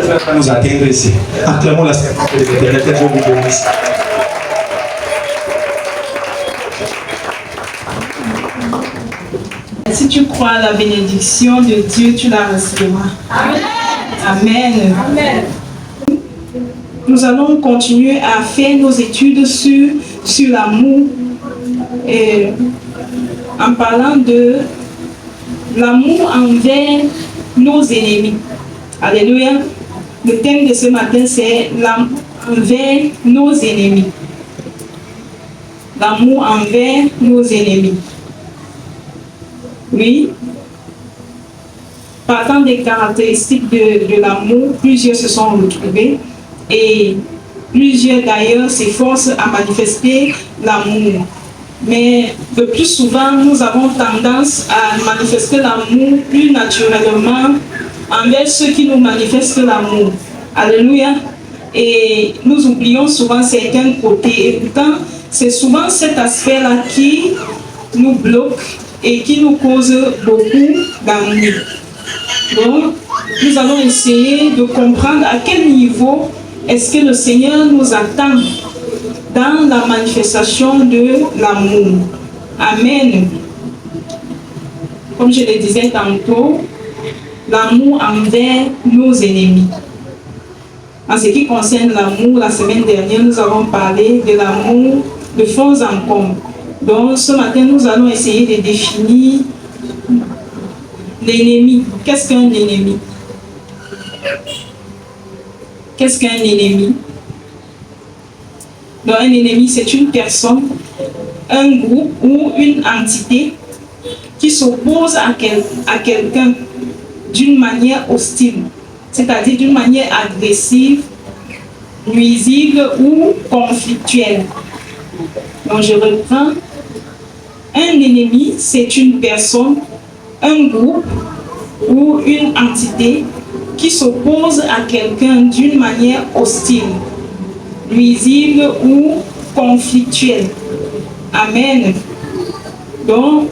va nous atteindre ici. Acclamons la Seigneur de l'Éternel, que Dieu nous bénisse. Si tu crois à la bénédiction de Dieu, tu la recevras. Amen. Amen. Amen. Nous allons continuer à faire nos études sur l'amour, et en parlant de l'amour envers nos ennemis. Alléluia. Le thème de ce matin, c'est l'amour envers nos ennemis. L'amour envers nos ennemis. Oui. Partant des caractéristiques de l'amour, plusieurs se sont retrouvés et plusieurs d'ailleurs s'efforcent à manifester l'amour. Mais le plus souvent, nous avons tendance à manifester l'amour plus naturellement envers ceux qui nous manifestent l'amour. Alléluia. Et nous oublions souvent certains côtés. Et pourtant, c'est souvent cet aspect-là qui nous bloque et qui nous cause beaucoup d'ennui. Donc, nous allons essayer de comprendre à quel niveau est-ce que le Seigneur nous attend dans la manifestation de l'amour. Amen. Comme je le disais tantôt, l'amour envers nos ennemis. En ce qui concerne l'amour, la semaine dernière, nous avons parlé de l'amour de fond en comble. Donc, ce matin, nous allons essayer de définir l'ennemi. Qu'est-ce qu'un ennemi? Qu'est-ce qu'un ennemi? Donc, un ennemi, c'est une personne, un groupe ou une entité qui s'oppose à quelqu'un d'une manière hostile, c'est-à-dire d'une manière agressive, nuisible ou conflictuelle. Donc, je reprends. Un ennemi, c'est une personne, un groupe ou une entité qui s'oppose à quelqu'un d'une manière hostile, nuisible ou conflictuelle. Amen. Donc,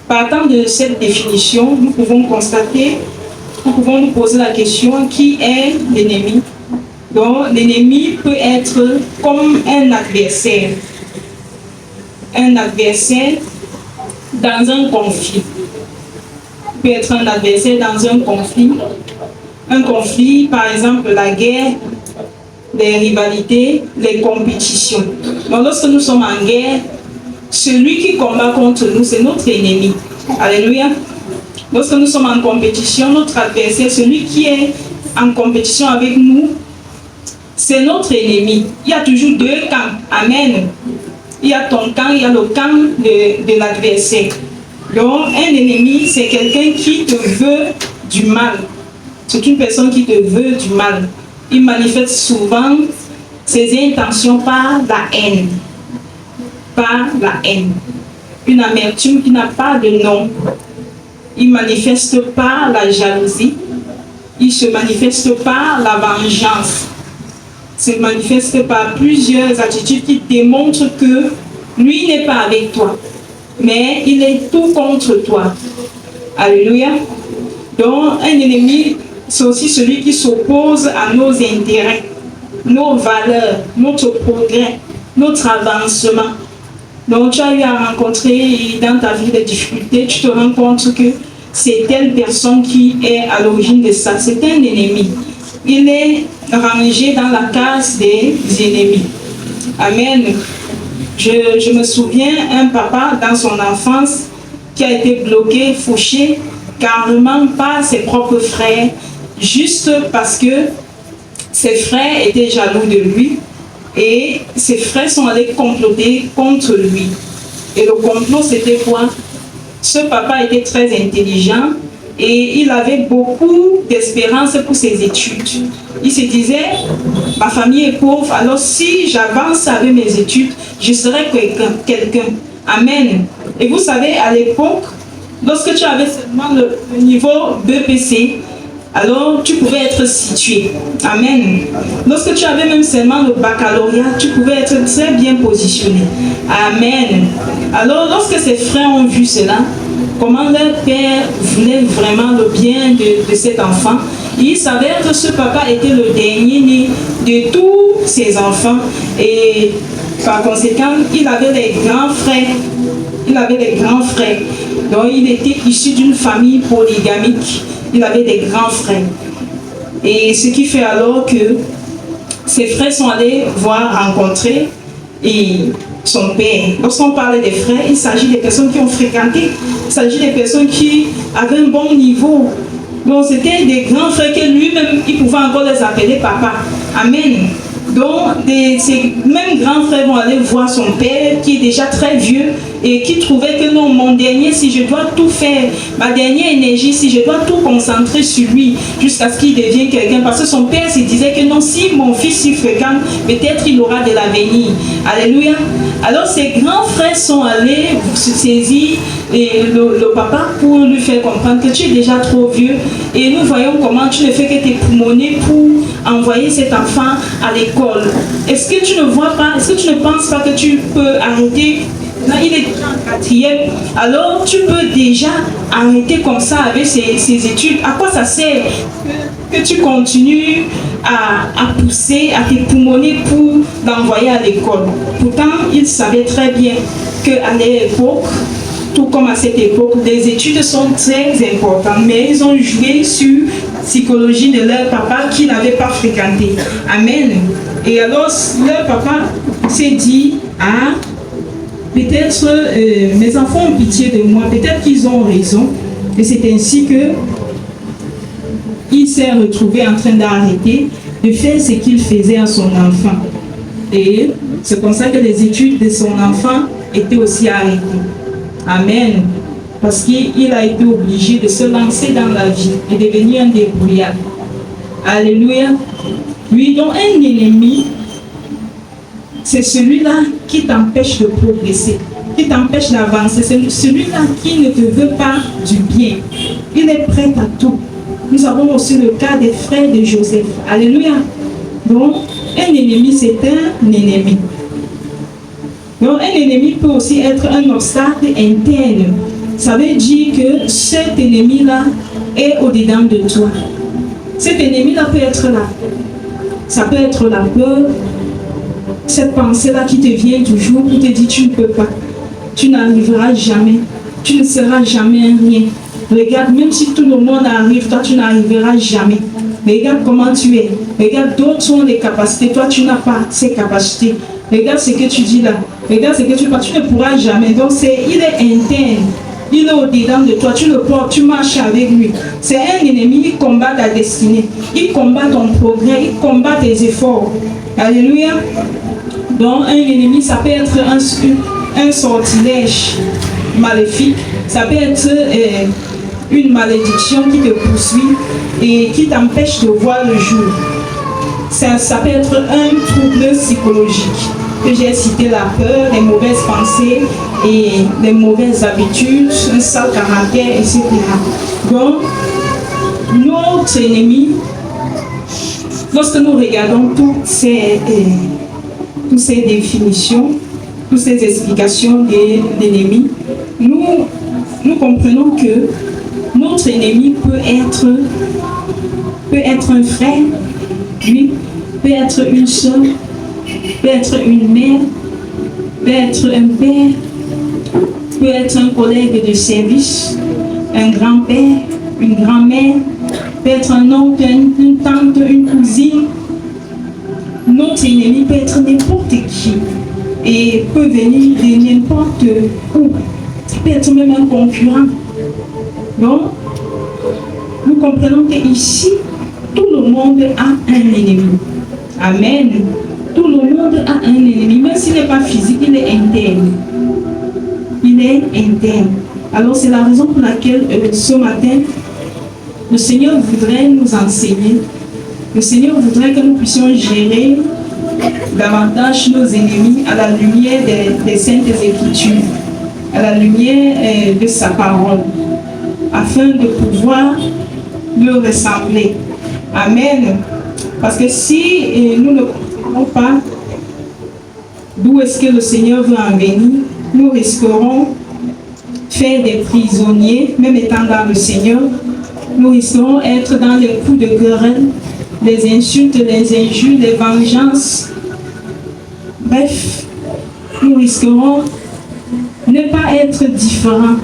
partant de cette définition, nous pouvons constater, nous pouvons nous poser la question, qui est l'ennemi? Donc, l'ennemi peut être comme un adversaire. Un adversaire dans un conflit. Peut être un adversaire dans un conflit. Un conflit, par exemple, la guerre, les rivalités, les compétitions. Donc, lorsque nous sommes en guerre, celui qui combat contre nous, c'est notre ennemi. Alléluia. Lorsque nous sommes en compétition, notre adversaire, celui qui est en compétition avec nous, c'est notre ennemi. Il y a toujours deux camps. Amen. Il y a ton camp, il y a le camp de l'adversaire. Donc, un ennemi, c'est quelqu'un qui te veut du mal. C'est une personne qui te veut du mal. Il manifeste souvent ses intentions par la haine. Par la haine. Une amertume qui n'a pas de nom. Il manifeste par la jalousie. Il se manifeste par la vengeance. Se manifeste par plusieurs attitudes qui démontrent que lui n'est pas avec toi, mais il est tout contre toi. Alléluia. Donc, un ennemi, c'est aussi celui qui s'oppose à nos intérêts, nos valeurs, notre progrès, notre avancement. Donc, tu as eu à rencontrer dans ta vie des difficultés, tu te rends compte que c'est telle personne qui est à l'origine de ça. C'est un ennemi. Il est rangé dans la case des ennemis. Amen. Je me souviens un papa dans son enfance qui a été bloqué, fauché carrément par ses propres frères, juste parce que ses frères étaient jaloux de lui et ses frères sont allés comploter contre lui. Et le complot, c'était quoi? Ce papa était très intelligent et il avait beaucoup d'espérance pour ses études. Il se disait, ma famille est pauvre, alors si j'avance avec mes études, je serai quelqu'un. Amen. Et vous savez, à l'époque, lorsque tu avais seulement le niveau BPC, alors tu pouvais être situé. Amen. Lorsque tu avais même seulement le baccalauréat, tu pouvais être très bien positionné. Amen. Alors lorsque ses frères ont vu cela, comment leur père voulait vraiment le bien de cet enfant. Il s'avère que ce papa était le dernier né de tous ses enfants et par conséquent, il avait des grands frères. Il avait des grands frères. Donc, il était issu d'une famille polygamique. Il avait des grands frères. Et ce qui fait alors que ses frères sont allés rencontrer son père. Lorsqu'on parle des frères, il s'agit des personnes qui ont fréquenté. Il s'agit des personnes qui avaient un bon niveau. Donc, c'était des grands frères que lui-même, il pouvait encore les appeler papa. Amen. Donc, ces mêmes grands frères vont aller voir son père qui est déjà très vieux et qui trouvait que non, mon dernier, si je dois tout faire, ma dernière énergie, si je dois tout concentrer sur lui jusqu'à ce qu'il devienne quelqu'un, parce que son père se disait que non, si mon fils s'y fréquente, peut-être il aura de l'avenir. Alléluia. Alors, ses grands frères sont allés se saisir le papa pour lui faire comprendre que tu es déjà trop vieux et nous voyons comment tu ne fais que t'époumoner pour envoyer cet enfant à l'école. Est-ce que tu ne vois pas, est-ce que tu ne penses pas que tu peux arrêter? Là, il est déjà en 4e. Alors, tu peux déjà arrêter comme ça avec ses études. À quoi ça sert que tu continues à pousser, à t'époumoner pour l'envoyer à l'école? Pourtant, il savait très bien qu'à l'époque, tout comme à cette époque, les études sont très importantes, mais ils ont joué sur la psychologie de leur papa qui n'avait pas fréquenté. Amen. Et alors, leur papa s'est dit, peut-être mes enfants ont pitié de moi, peut-être qu'ils ont raison. Et c'est ainsi que il s'est retrouvé en train d'arrêter de faire ce qu'il faisait à son enfant. Et c'est comme ça que les études de son enfant étaient aussi arrêtées. Amen. Parce qu'il a été obligé de se lancer dans la vie et devenir un débrouillard. Alléluia. Oui, donc un ennemi, c'est celui-là qui t'empêche de progresser, qui t'empêche d'avancer. C'est celui-là qui ne te veut pas du bien. Il est prêt à tout. Nous avons aussi le cas des frères de Joseph. Alléluia. Donc, un ennemi, c'est un ennemi. Donc, un ennemi peut aussi être un obstacle interne. Ça veut dire que cet ennemi-là est au-dedans de toi. Cet ennemi-là peut être là. Ça peut être la peur, cette pensée-là qui te vient toujours pour te dire tu ne peux pas, tu n'arriveras jamais, tu ne seras jamais un rien. Regarde, même si tout le monde arrive, toi tu n'arriveras jamais. Regarde comment tu es. Regarde, d'autres ont des capacités, toi tu n'as pas ces capacités. Regarde ce que tu dis là. Regarde ce que tu ne pourras jamais. Donc il est interne. Il est au-dedans de toi, tu le portes, tu marches avec lui. C'est un ennemi, il combat ta destinée, il combat ton progrès, il combat tes efforts. Alléluia. Donc un ennemi, ça peut être un sortilège maléfique, ça peut être une malédiction qui te poursuit et qui t'empêche de voir le jour. Ça peut être un trouble psychologique. Que j'ai cité la peur, les mauvaises pensées et les mauvaises habitudes, un sale caractère, etc. Donc, notre ennemi, lorsque nous regardons toutes ces définitions, toutes ces explications de l'ennemi, nous comprenons que notre ennemi peut être un frère, lui, peut être une soeur, peut être une mère, peut être un père, peut être un collègue de service, un grand-père, une grand-mère, peut être un oncle, une tante, une cousine. Notre ennemi peut être n'importe qui et peut venir de n'importe où. Ça peut être même un concurrent. Donc, nous comprenons qu'ici, tout le monde a un ennemi. Amen. Tout le monde a un ennemi, même s'il n'est pas physique, il est interne. Il est interne. Alors c'est la raison pour laquelle ce matin, le Seigneur voudrait nous enseigner. Le Seigneur voudrait que nous puissions gérer davantage nos ennemis à la lumière des Saintes Écritures, à la lumière de sa parole, afin de pouvoir le ressembler. Amen. Parce que si nous ne comprenons pas d'où est-ce que le Seigneur veut en venir, nous risquerons faire des prisonniers, même étant dans le Seigneur. Nous risquons d'être dans les coups de querelle, les insultes, les injures, les vengeances. Bref, nous risquerons ne pas être différents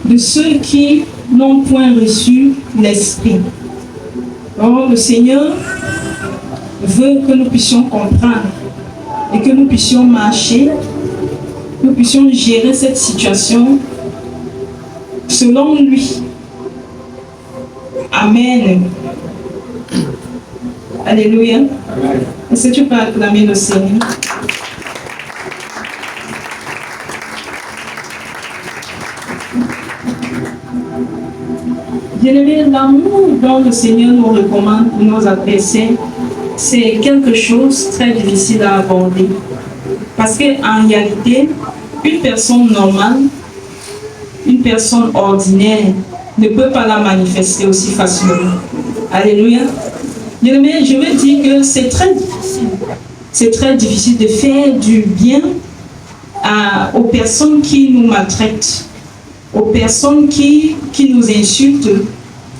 de ceux qui n'ont point reçu l'Esprit. Or, le Seigneur veut que nous puissions comprendre et que nous puissions marcher, nous puissions gérer cette situation selon lui. Amen. Alléluia. Est-ce que tu peux acclamer le Seigneur? Bien-aimé, l'amour dont le Seigneur nous recommande pour nos adversaires, c'est quelque chose de très difficile à aborder. Parce qu'en réalité, une personne normale, une personne ordinaire, ne peut pas la manifester aussi facilement. Alléluia. Bien-aimé, je veux dire que c'est très difficile. C'est très difficile de faire du bien aux personnes qui nous maltraitent, aux personnes qui nous insultent,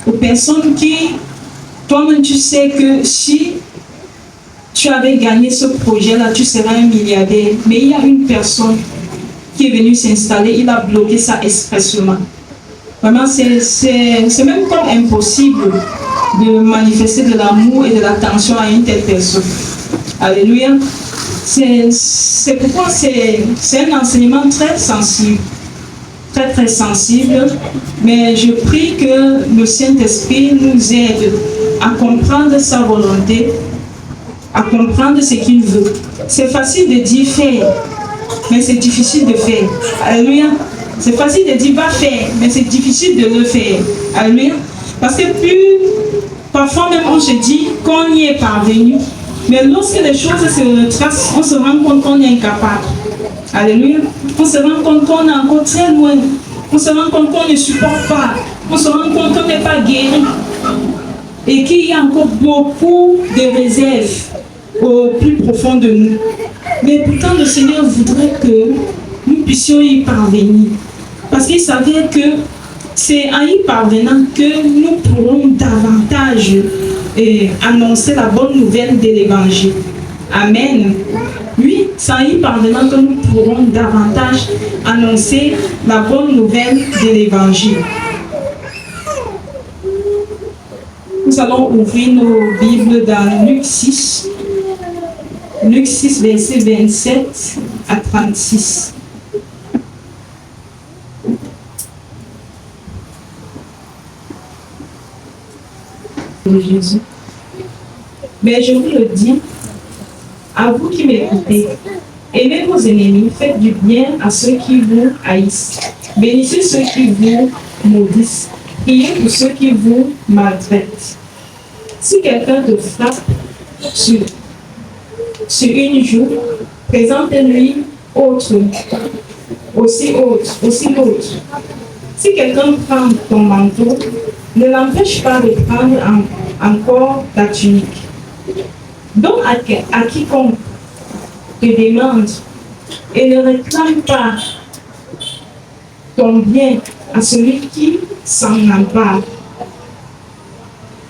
aux personnes qui, toi-même tu sais que si tu avais gagné ce projet-là, tu serais un milliardaire. Mais il y a une personne qui est venue s'installer, il a bloqué ça expressément. Vraiment, c'est même comme impossible de manifester de l'amour et de l'attention à une telle personne. Alléluia. C'est pourquoi c'est un enseignement très sensible. Très très sensible, mais je prie que le Saint-Esprit nous aide à comprendre sa volonté, à comprendre ce qu'il veut. C'est facile de dire faire, mais c'est difficile de faire. Alléluia. C'est facile de dire va faire, mais c'est difficile de le faire. Alléluia. Parce que parfois même on se dit qu'on y est parvenu, mais lorsque les choses se retracent, on se rend compte qu'on est incapable. Alléluia. On se rend compte qu'on est encore très loin. On se rend compte qu'on ne supporte pas. On se rend compte qu'on n'est pas guéri. Et qu'il y a encore beaucoup de réserves au plus profond de nous. Mais pourtant, le Seigneur voudrait que nous puissions y parvenir. Parce qu'il savait que c'est en y parvenant que nous pourrons davantage annoncer la bonne nouvelle de l'Évangile. Amen. Oui, c'est en y parvenant que nous pourrons davantage annoncer la bonne nouvelle de l'Évangile. Nous allons ouvrir nos Bibles dans Luc 6. Luc 6, versets 27 à 36. Jésus. Mais je vous le dis, à vous qui m'écoutez, aimez vos ennemis, faites du bien à ceux qui vous haïssent, bénissez ceux qui vous maudissent, priez pour ceux qui vous maltraitent. Si quelqu'un te frappe sur une joue, présente-lui aussi l'autre. Si quelqu'un prend ton manteau, ne l'empêche pas de prendre encore ta tunique. Donc à quiconque te demande et ne réclame pas ton bien à celui qui s'en empare.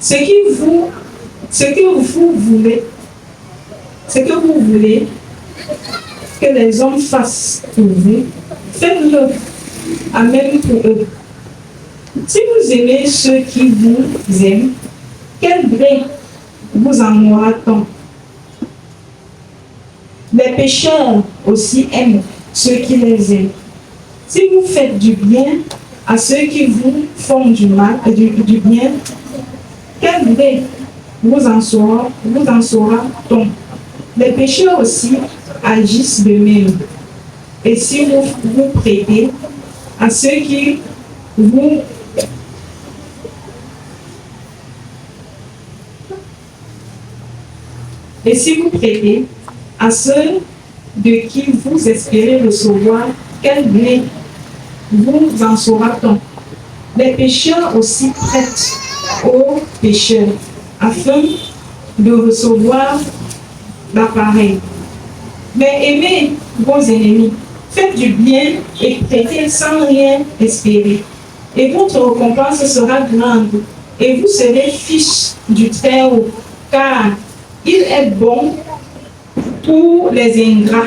Ce que vous voulez que les hommes fassent pour vous, faites-le à même pour eux. Si vous aimez ceux qui vous aiment, quel gré vous en aura-t-on? Les pécheurs aussi aiment ceux qui les aiment. Si vous faites du bien à ceux qui vous font du bien, quel gré vous en saura-t-on? Les pécheurs aussi agissent de même. Et si vous prêtez à ceux qui vous de qui vous espérez recevoir, quel bien vous en saura-t-on? Les pécheurs aussi prêtent aux pécheurs, afin de recevoir l'appareil. Mais aimez vos ennemis, faites du bien et prêtez sans rien espérer. Et votre récompense sera grande, et vous serez fils du Très-Haut, car il est bon pour les ingrats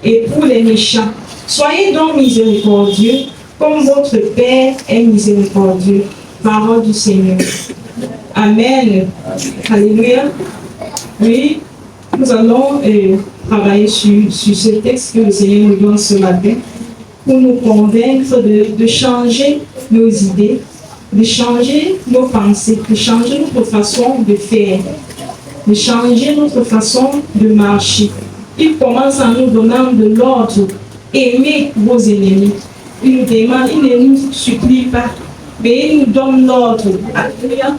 et pour les méchants. Soyez donc miséricordieux, comme votre Père est miséricordieux. Parole du Seigneur. Amen. Alléluia. Oui, nous allons travailler sur ce texte que le Seigneur nous donne ce matin pour nous convaincre de changer nos idées, de changer nos pensées, de changer notre façon de faire, de changer notre façon de marcher. Il commence en nous donnant de l'ordre. Aimez vos ennemis. Il nous demande, il ne nous supplie pas, mais il nous donne l'ordre. Alléluia.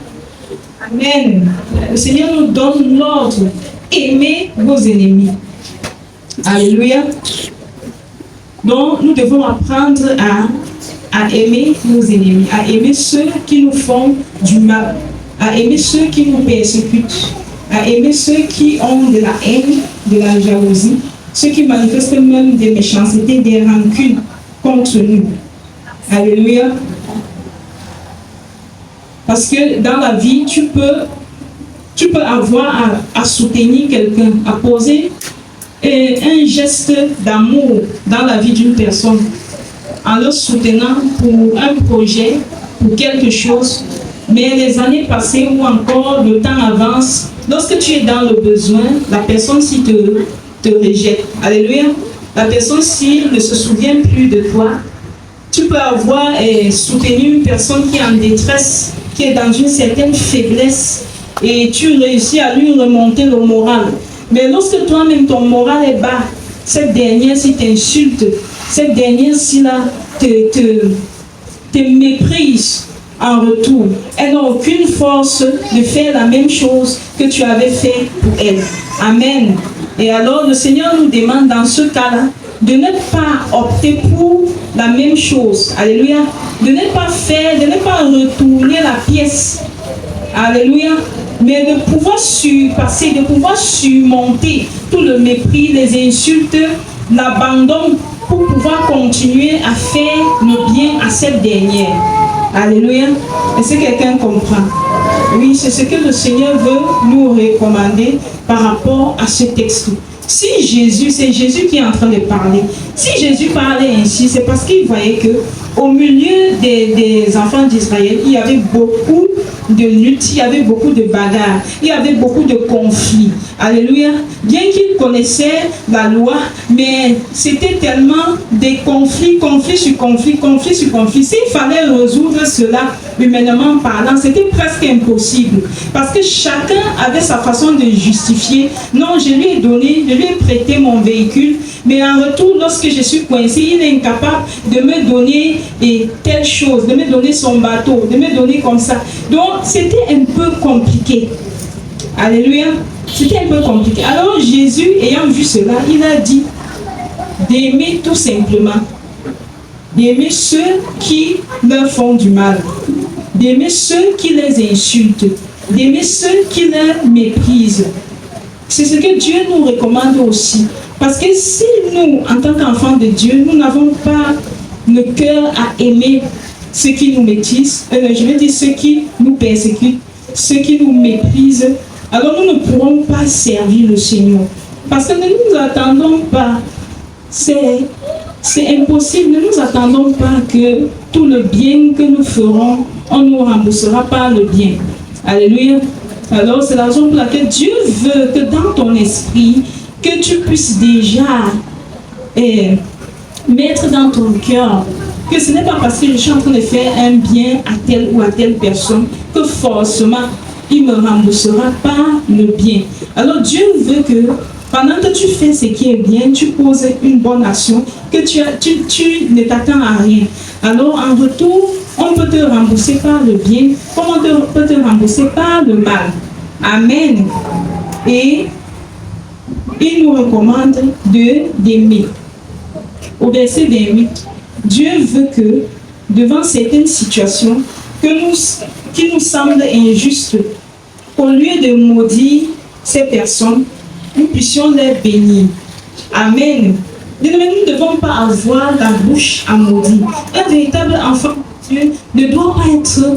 Amen. Le Seigneur nous donne l'ordre. Aimez vos ennemis. Alléluia. Donc, nous devons apprendre à aimer nos ennemis, à aimer ceux qui nous font du mal, à aimer ceux qui nous persécutent, à aimer ceux qui ont de la haine, de la jalousie, ceux qui manifestent même des méchancetés, des rancunes contre nous. Alléluia. Parce que dans la vie, tu peux avoir à soutenir quelqu'un, à poser un geste d'amour dans la vie d'une personne, en le soutenant pour un projet, pour quelque chose. Mais les années passées ou encore le temps avance, lorsque tu es dans le besoin, la personne s'y te rejette. Alléluia. La personne s'y ne se souvient plus de toi. Tu peux avoir soutenu une personne qui est en détresse, qui est dans une certaine faiblesse, et tu réussis à lui remonter le moral. Mais lorsque toi-même ton moral est bas, cette dernière si t'insulte, cette dernière si là te méprise en retour. Elle n'a aucune force de faire la même chose que tu avais fait pour elle. Amen. Et alors le Seigneur nous demande dans ce cas-là de ne pas opter pour la même chose. Alléluia. De ne pas faire, de ne pas retourner la pièce. Alléluia. Mais de pouvoir surpasser, de pouvoir surmonter tout le mépris, les insultes, l'abandon, pour pouvoir continuer à faire le bien à cette dernière. Alléluia. Est-ce que quelqu'un comprend? Oui, c'est ce que le Seigneur veut nous recommander par rapport à ce texte. Si Jésus, c'est Jésus qui est en train de parler. Si Jésus parlait ainsi, c'est parce qu'il voyait que au milieu des enfants d'Israël, il y avait beaucoup de luttes, il y avait beaucoup de bagarres, il y avait beaucoup de conflits. Alléluia. Bien qu'il connaissait la loi, mais c'était tellement des conflits, conflits sur conflits, conflits sur conflits. S'il fallait résoudre cela, humainement parlant, c'était presque impossible. Parce que chacun avait sa façon de justifier. Non, je lui ai donné, je lui ai prêté mon véhicule, mais en retour, lorsque je suis coincé, il est incapable de me donner telle chose, de me donner son bateau, de me donner comme ça. Donc, c'était un peu compliqué. Alléluia. C'était un peu compliqué. Alors, Jésus, ayant vu cela, il a dit d'aimer tout simplement. D'aimer ceux qui leur font du mal. D'aimer ceux qui les insultent. D'aimer ceux qui les méprisent. C'est ce que Dieu nous recommande aussi. Parce que si nous, en tant qu'enfants de Dieu, nous n'avons pas le cœur à aimer ceux qui nous méprisent, je veux dire ceux qui nous persécutent, ceux qui nous méprisent, alors nous ne pourrons pas servir le Seigneur. Parce que ne nous attendons pas, c'est impossible, ne nous attendons pas que tout le bien que nous ferons, on nous remboursera par le bien. Alléluia. Alors c'est la raison pour laquelle Dieu veut que dans ton esprit, que tu puisses déjà mettre dans ton cœur que ce n'est pas parce que je suis en train de faire un bien à telle ou à telle personne que forcément il me remboursera par le bien. Alors Dieu veut que pendant que tu fais ce qui est bien, tu poses une bonne action, que tu ne t'attends à rien. Alors en retour, on peut te rembourser par le bien, comme on peut te rembourser par le mal. Amen. Et il nous recommande d'aimer. Au verset 28, Dieu veut que, devant certaines situations qui nous semblent injustes, au lieu de maudire ces personnes, nous puissions les bénir. Amen. Bien-aimés, nous ne devons pas avoir la bouche à maudire. Un véritable enfant de Dieu ne doit pas être...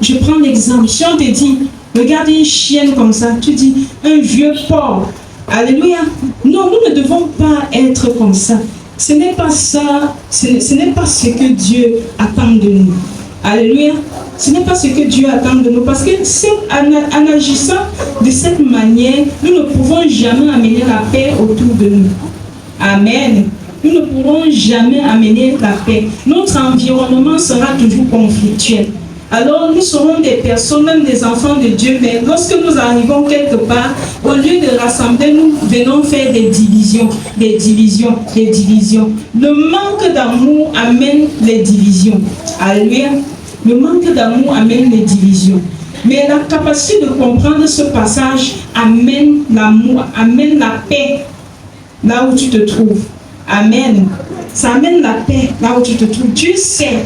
je prends l'exemple. Si on te dit, regarde une chienne comme ça, tu dis, un vieux porc. Alléluia. Non, nous ne devons pas être comme ça. Ce n'est pas ça, ce n'est pas ce que Dieu attend de nous. Alléluia. Ce n'est pas ce que Dieu attend de nous. Parce que en agissant de cette manière, nous ne pouvons jamais amener la paix autour de nous. Amen. Nous ne pourrons jamais amener la paix. Notre environnement sera toujours conflictuel. Alors nous serons des personnes, même des enfants de Dieu, mais lorsque nous arrivons quelque part, au lieu de rassembler, nous venons faire des divisions, des divisions, des divisions. Le manque d'amour amène les divisions. Alléluia. Le manque d'amour amène les divisions. Mais la capacité de comprendre ce passage amène l'amour, amène la paix là où tu te trouves. Amen. Ça amène la paix là où tu te trouves. Dieu sait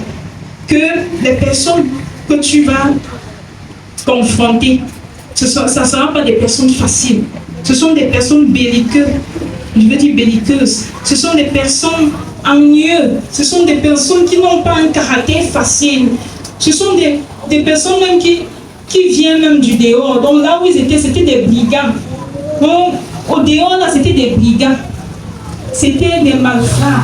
que les personnes que tu vas confronter, ça ne sera pas des personnes faciles. Ce sont des personnes belliqueuses. Je veux dire belliqueuses. Ce sont des personnes ennuyeuses. Ce sont des personnes qui n'ont pas un caractère facile. Ce sont des personnes même qui viennent même du dehors. Donc là où ils étaient, c'était des brigands. Donc, au dehors, là, c'était des brigands. C'était des malfrats.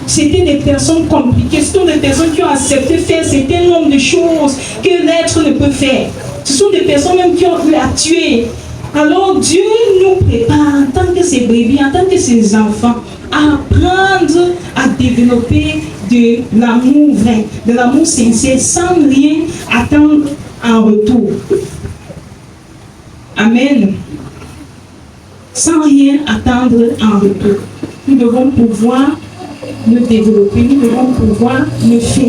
C'était des personnes compliquées. Ce sont des personnes qui ont accepté de faire certains nombre de choses que l'être ne peut faire. Ce sont des personnes même qui ont pu la tuer. Alors Dieu nous prépare en tant que ses brebis, en tant que ses enfants, à apprendre à développer de l'amour vrai, de l'amour sincère, sans rien attendre en retour. Amen. Sans rien attendre en retour. Nous devons pouvoir le développer, nous devons pouvoir le faire.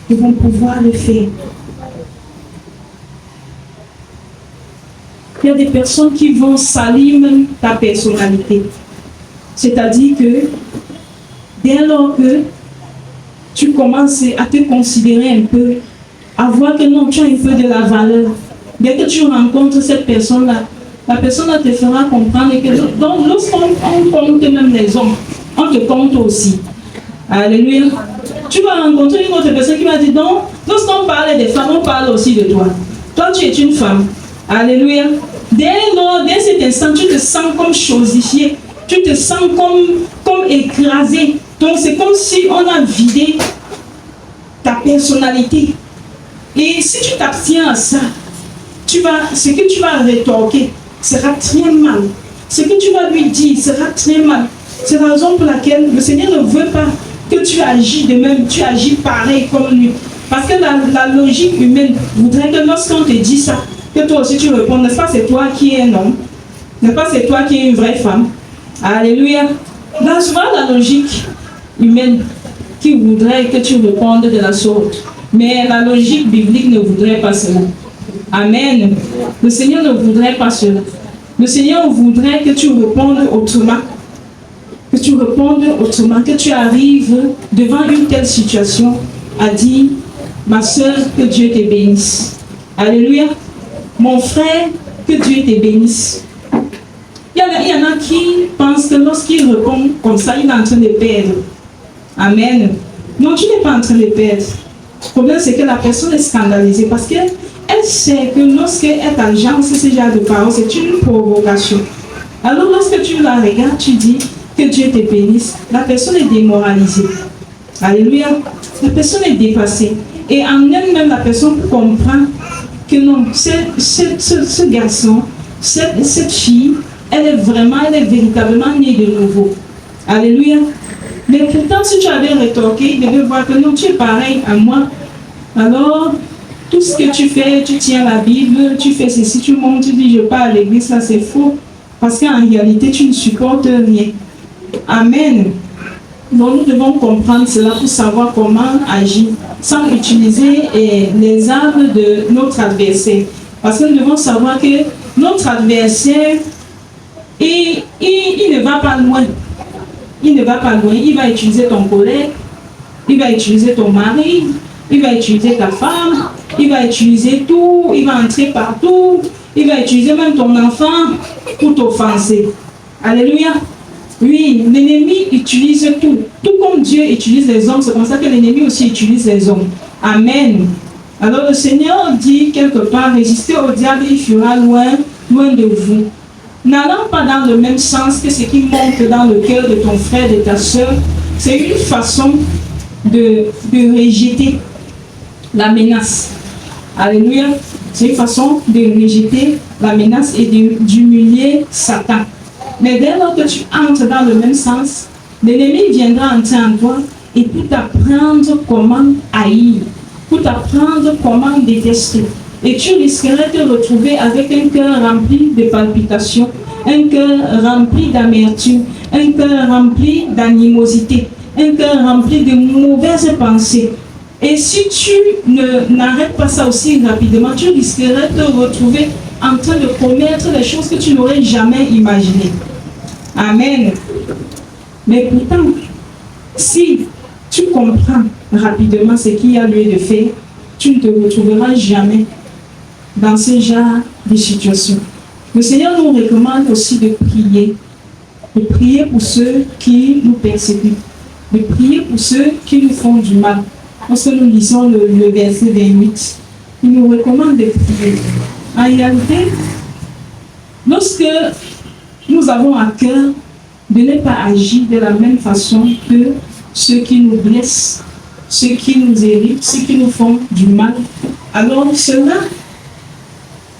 Nous devons pouvoir le faire. Il y a des personnes qui vont salir même ta personnalité. C'est-à-dire que dès lors que tu commences à te considérer un peu, à voir que non, tu as un peu de la valeur, dès que tu rencontres cette personne-là, la personne te fera comprendre que donc lorsqu'on compte même les hommes, on te compte aussi. Alléluia. Tu vas rencontrer une autre personne qui va dire donc, lorsqu'on parle des femmes, on parle aussi de toi. Toi, tu es une femme. Alléluia. Dès cet instant, tu te sens comme chosifié. Tu te sens comme écrasé. Donc, c'est comme si on a vidé ta personnalité. Et si tu t'abstiens à ça, ce que tu vas rétorquer sera très mal. Ce que tu vas lui dire sera très mal. C'est la raison pour laquelle le Seigneur ne veut pas que tu agis de même, tu agis pareil comme lui. Parce que la logique humaine voudrait que lorsqu'on te dit ça, que toi aussi tu réponds, n'est-ce pas c'est toi qui es un homme, n'est-ce pas c'est toi qui es une vraie femme. Alléluia. Là, souvent la logique humaine qui voudrait que tu répondes de la sorte. Mais la logique biblique ne voudrait pas cela. Amen. Le Seigneur ne voudrait pas cela. Le Seigneur voudrait que tu répondes autrement. Que tu répondes autrement, que tu arrives devant une telle situation à dire, ma soeur, que Dieu te bénisse. Alléluia. Mon frère, que Dieu te bénisse. Il y en a qui pensent que lorsqu'il répond comme ça, il est en train de perdre. Amen. Non, tu n'es pas en train de perdre. Le problème, c'est que la personne est scandalisée parce qu'elle sait que lorsqu'elle agence ce genre de paroles, c'est une provocation. Alors, lorsque tu la regardes, tu dis que Dieu te bénisse. La personne est démoralisée. Alléluia. La personne est dépassée. Et en elle-même, la personne comprend que non, ce garçon, cette fille, elle est véritablement née de nouveau. Alléluia. Mais pourtant, si tu avais rétorqué, il devait voir que non, tu es pareil à moi. Alors, tout ce que tu fais, tu tiens la Bible, tu fais ceci, tu montes, tu dis je pars à l'église, ça c'est faux. Parce qu'en réalité, tu ne supportes rien. Amen. Donc nous devons comprendre cela pour savoir comment agir sans utiliser les armes de notre adversaire. Parce que nous devons savoir que notre adversaire, il ne va pas loin. Il ne va pas loin. Il va utiliser ton collègue, il va utiliser ton mari, il va utiliser ta femme, il va utiliser tout, il va entrer partout, il va utiliser même ton enfant pour t'offenser. Alléluia. Oui, l'ennemi utilise tout. Tout comme Dieu utilise les hommes, c'est comme ça que l'ennemi aussi utilise les hommes. Amen. Alors le Seigneur dit quelque part, résistez au diable, il fuira loin de vous. N'allant pas dans le même sens que ce qui monte dans le cœur de ton frère, de ta soeur, c'est une façon de rejeter la menace. Alléluia. C'est une façon de rejeter la menace et d'humilier Satan. Mais dès lors que tu entres dans le même sens, l'ennemi viendra entrer en toi et pour t'apprendre comment haïr, pour t'apprendre comment détester. Et tu risquerais de te retrouver avec un cœur rempli de palpitations, un cœur rempli d'amertume, un cœur rempli d'animosité, un cœur rempli de mauvaises pensées. Et si tu n'arrêtes pas ça aussi rapidement, tu risquerais de te retrouver en train de commettre les choses que tu n'aurais jamais imaginées. Amen. Mais pourtant, si tu comprends rapidement ce qu'il y a lieu de faire, tu ne te retrouveras jamais dans ce genre de situation. Le Seigneur nous recommande aussi de prier pour ceux qui nous persécutent, de prier pour ceux qui nous font du mal. Lorsque nous lisons le verset 28, il nous recommande de prier. En réalité, lorsque nous avons à cœur de ne pas agir de la même façon que ceux qui nous blessent, ceux qui nous irritent, ceux qui nous font du mal, alors cela,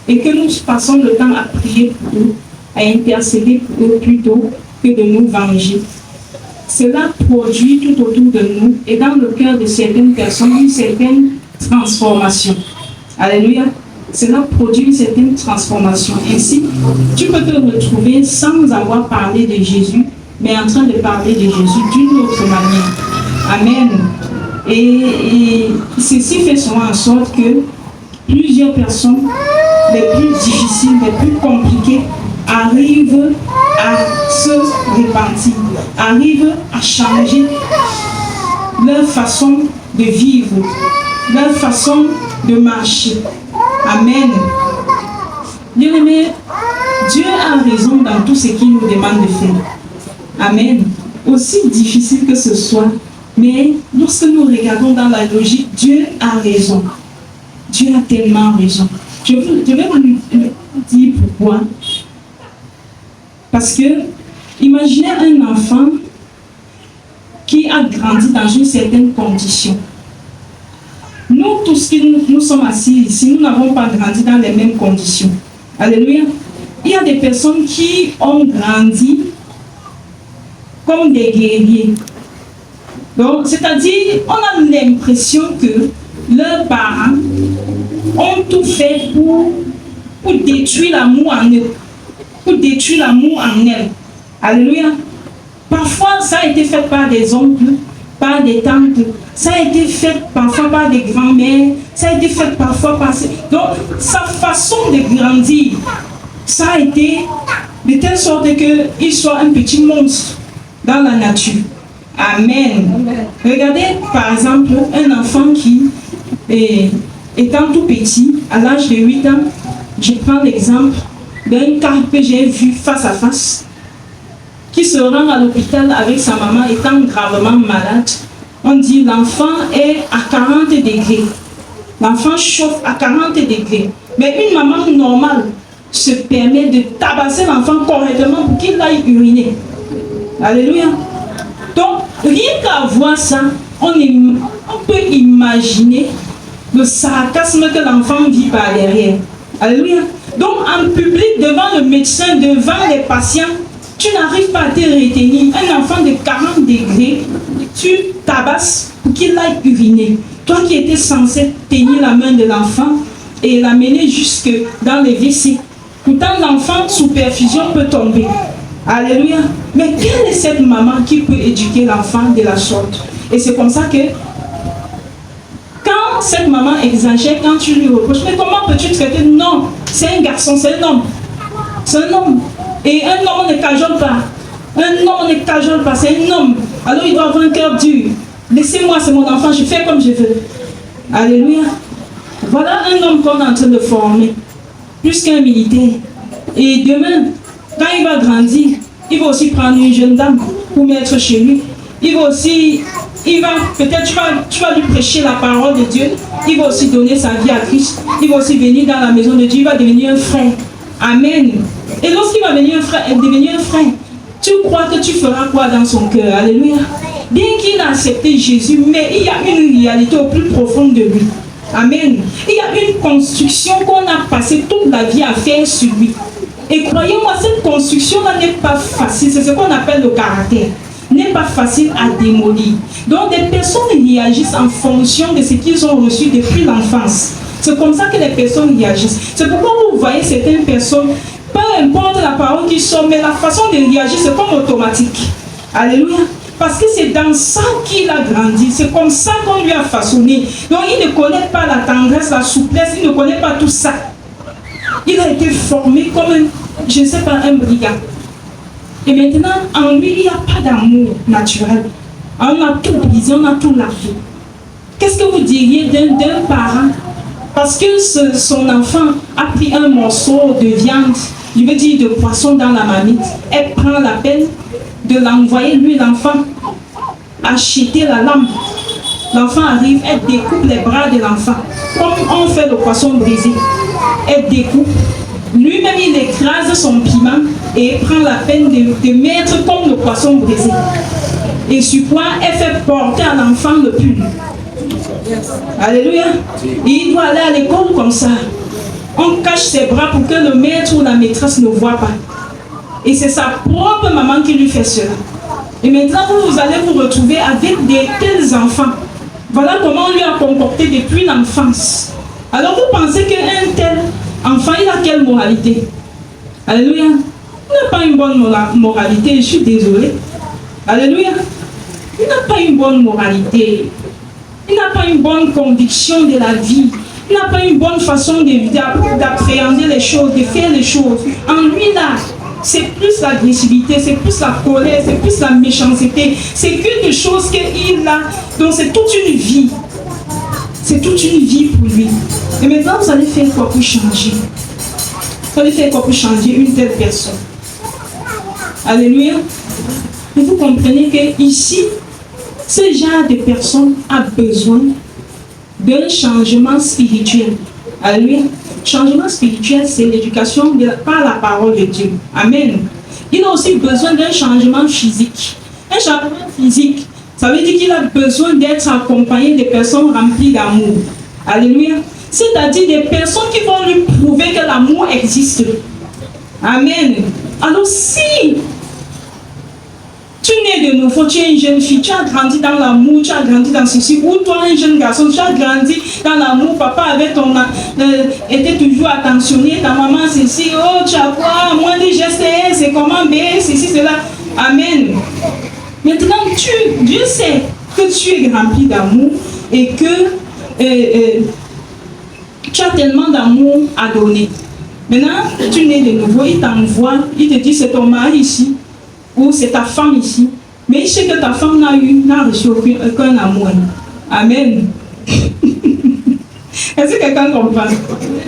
et que nous passons le temps à prier pour eux, à intercéder pour eux plutôt que de nous venger. Cela produit tout autour de nous et dans le cœur de certaines personnes une certaine transformation. Alléluia. Cela produit une certaine transformation. Ainsi, tu peux te retrouver sans avoir parlé de Jésus, mais en train de parler de Jésus d'une autre manière. Amen. Et ceci fait souvent en sorte que plusieurs personnes, les plus difficiles, les plus compliquées, arrivent à se repentir, arrivent à changer leur façon de vivre, leur façon de marcher. Amen. Bien-aimé, Dieu a raison dans tout ce qu'il nous demande de faire. Amen. Aussi difficile que ce soit, mais lorsque nous regardons dans la logique, Dieu a raison. Dieu a tellement raison. Je vais vous dire pourquoi. Parce que, imaginez un enfant qui a grandi dans une certaine condition. Nous, tous qui nous sommes assis ici, nous n'avons pas grandi dans les mêmes conditions. Alléluia. Il y a des personnes qui ont grandi comme des guerriers. Donc, c'est-à-dire, on a l'impression que leurs parents ont tout fait pour détruire l'amour en eux, pour détruire l'amour en elles. Alléluia. Parfois, ça a été fait par des oncles, par des tantes, ça a été fait parfois par des grands-mères, ça a été fait parfois par... Donc, sa façon de grandir, ça a été de telle sorte qu'il soit un petit monstre dans la nature. Amen. Regardez, par exemple, un enfant qui, étant tout petit, à l'âge de 8 ans, je prends l'exemple d'un cas que j'ai vu face à face, qui se rend à l'hôpital avec sa maman étant gravement malade. On dit l'enfant est à 40 degrés. L'enfant chauffe à 40 degrés. Mais une maman normale se permet de tabasser l'enfant correctement pour qu'il aille uriner. Alléluia. Donc, rien qu'à voir ça, on peut imaginer le sarcasme que l'enfant vit par derrière. Alléluia. Donc, en public, devant le médecin, devant les patients, tu n'arrives pas à te retenir. Un enfant de 40 degrés, tu tabasses pour qu'il aille uriner. Toi qui étais censé tenir la main de l'enfant et l'amener jusque dans les WC. Pourtant, l'enfant sous perfusion peut tomber. Alléluia. Mais quelle est cette maman qui peut éduquer l'enfant de la sorte? Et c'est comme ça que quand cette maman exagère, quand tu lui reproches, mais comment peux-tu traiter? Non, c'est un garçon, c'est un homme. C'est un homme. Et un homme ne cajole pas. Un homme ne cajole pas, c'est un homme. Alors il doit avoir un cœur dur. Laissez-moi, c'est mon enfant, je fais comme je veux. Alléluia. Voilà un homme qu'on est en train de former. Plus qu'un militaire. Et demain, quand il va grandir, il va aussi prendre une jeune dame pour mettre chez lui. Peut-être tu vas lui prêcher la parole de Dieu. Il va aussi donner sa vie à Christ. Il va aussi venir dans la maison de Dieu. Il va devenir un frère. Amen. Et lorsqu'il va devenir un frère, tu crois que tu feras quoi dans son cœur? Alléluia. Bien qu'il a accepté Jésus, mais il y a une réalité au plus profond de lui. Amen. Il y a une construction qu'on a passé toute la vie à faire sur lui. Et croyez-moi, cette construction-là n'est pas facile. C'est ce qu'on appelle le caractère. N'est pas facile à démolir. Donc, des personnes réagissent en fonction de ce qu'ils ont reçu depuis l'enfance. C'est comme ça que les personnes réagissent. C'est pourquoi vous voyez certaines personnes, peu importe la parole qu'ils sont, mais la façon de réagir, c'est comme automatique. Alléluia. Parce que c'est dans ça qu'il a grandi. C'est comme ça qu'on lui a façonné. Donc, il ne connaît pas la tendresse, la souplesse, il ne connaît pas tout ça. Il a été formé comme je ne sais pas, un brigand. Et maintenant, en lui, il n'y a pas d'amour naturel. On a tout brisé, on a tout lavé. Qu'est-ce que vous diriez d'un parent? Parce que son enfant a pris un morceau de viande, je veux dire de poisson dans la marmite, elle prend la peine de l'envoyer, lui, l'enfant, acheter la lampe. L'enfant arrive, elle découpe les bras de l'enfant, comme on fait le poisson brisé. Elle découpe. Lui-même, il écrase son piment et prend la peine de mettre comme le poisson brisé. Et sur quoi elle fait porter à l'enfant le pull. Alléluia. Et il doit aller à l'école comme ça. On cache ses bras pour que le maître ou la maîtresse ne voit pas. Et c'est sa propre maman qui lui fait cela. Et maintenant, vous allez vous retrouver avec de tels enfants. Voilà comment on lui a comporté depuis l'enfance. Alors vous pensez qu'un tel enfant, il a quelle moralité? Alléluia. Il n'a pas une bonne moralité, je suis désolée. Alléluia. Il n'a pas une bonne moralité. Il n'a pas une bonne conviction de la vie. Il n'a pas une bonne façon d'appréhender les choses, de faire les choses. En lui, là, c'est plus l'agressivité, c'est plus la colère, c'est plus la méchanceté. C'est quelque chose qu'il a. Donc c'est toute une vie. C'est toute une vie pour lui. Et maintenant, vous allez faire quoi pour changer? Vous allez faire quoi pour changer une telle personne? Alléluia. Et vous comprenez que ici, ce genre de personne a besoin d'un changement spirituel. Alléluia. Changement spirituel, c'est l'éducation par la parole de Dieu. Amen. Il a aussi besoin d'un changement physique. Un changement physique, ça veut dire qu'il a besoin d'être accompagné de personnes remplies d'amour. Alléluia. C'est-à-dire des personnes qui vont lui prouver que l'amour existe. Amen. Alors si tu nais de nouveau, tu es une jeune fille, tu as grandi dans l'amour, tu as grandi dans ceci, ou toi un jeune garçon, tu as grandi dans l'amour, papa avait était toujours attentionné, ta maman ceci, oh tu as quoi, moins de gestes, c'est comment, mais ceci, cela. Amen. Maintenant, Dieu sait que tu es rempli d'amour et que tu as tellement d'amour à donner. Maintenant, tu nais de nouveau, il t'envoie, il te dit c'est ton mari ici, ou c'est ta femme ici, mais il sait que ta femme n'a reçu aucun amour. Amen. Est-ce que quelqu'un comprend?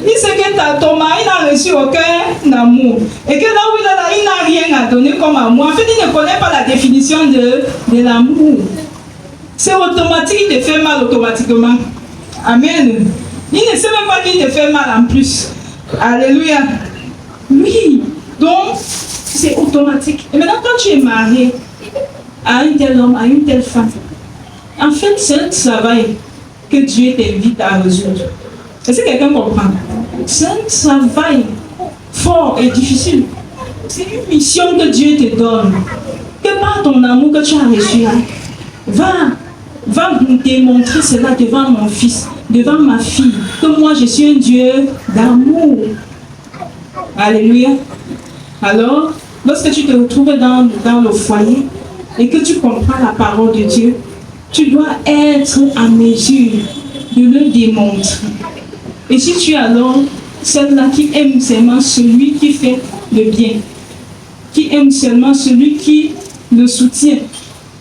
Il sait que ton mari n'a reçu aucun amour. Et que là où il est là, il n'a rien à donner comme amour. En fait, il ne connaît pas la définition de l'amour. C'est automatique, il te fait mal automatiquement. Amen. Il ne sait même pas qu'il te fait mal en plus. Alléluia. Oui. Donc, c'est automatique. Et maintenant, quand tu es marié à un tel homme, à une telle femme, en fait, c'est un travail que Dieu t'invite à résoudre. Est-ce que quelqu'un comprend? C'est un travail fort et difficile. C'est une mission que Dieu te donne. Que par ton amour que tu as reçu, va démontrer cela devant mon fils, devant ma fille, que moi je suis un Dieu d'amour. Alléluia. Alors, lorsque tu te retrouves dans le foyer et que tu comprends la parole de Dieu, tu dois être en mesure de le démontrer. Et si tu es alors celle-là qui aime seulement celui qui fait le bien, qui aime seulement celui qui le soutient,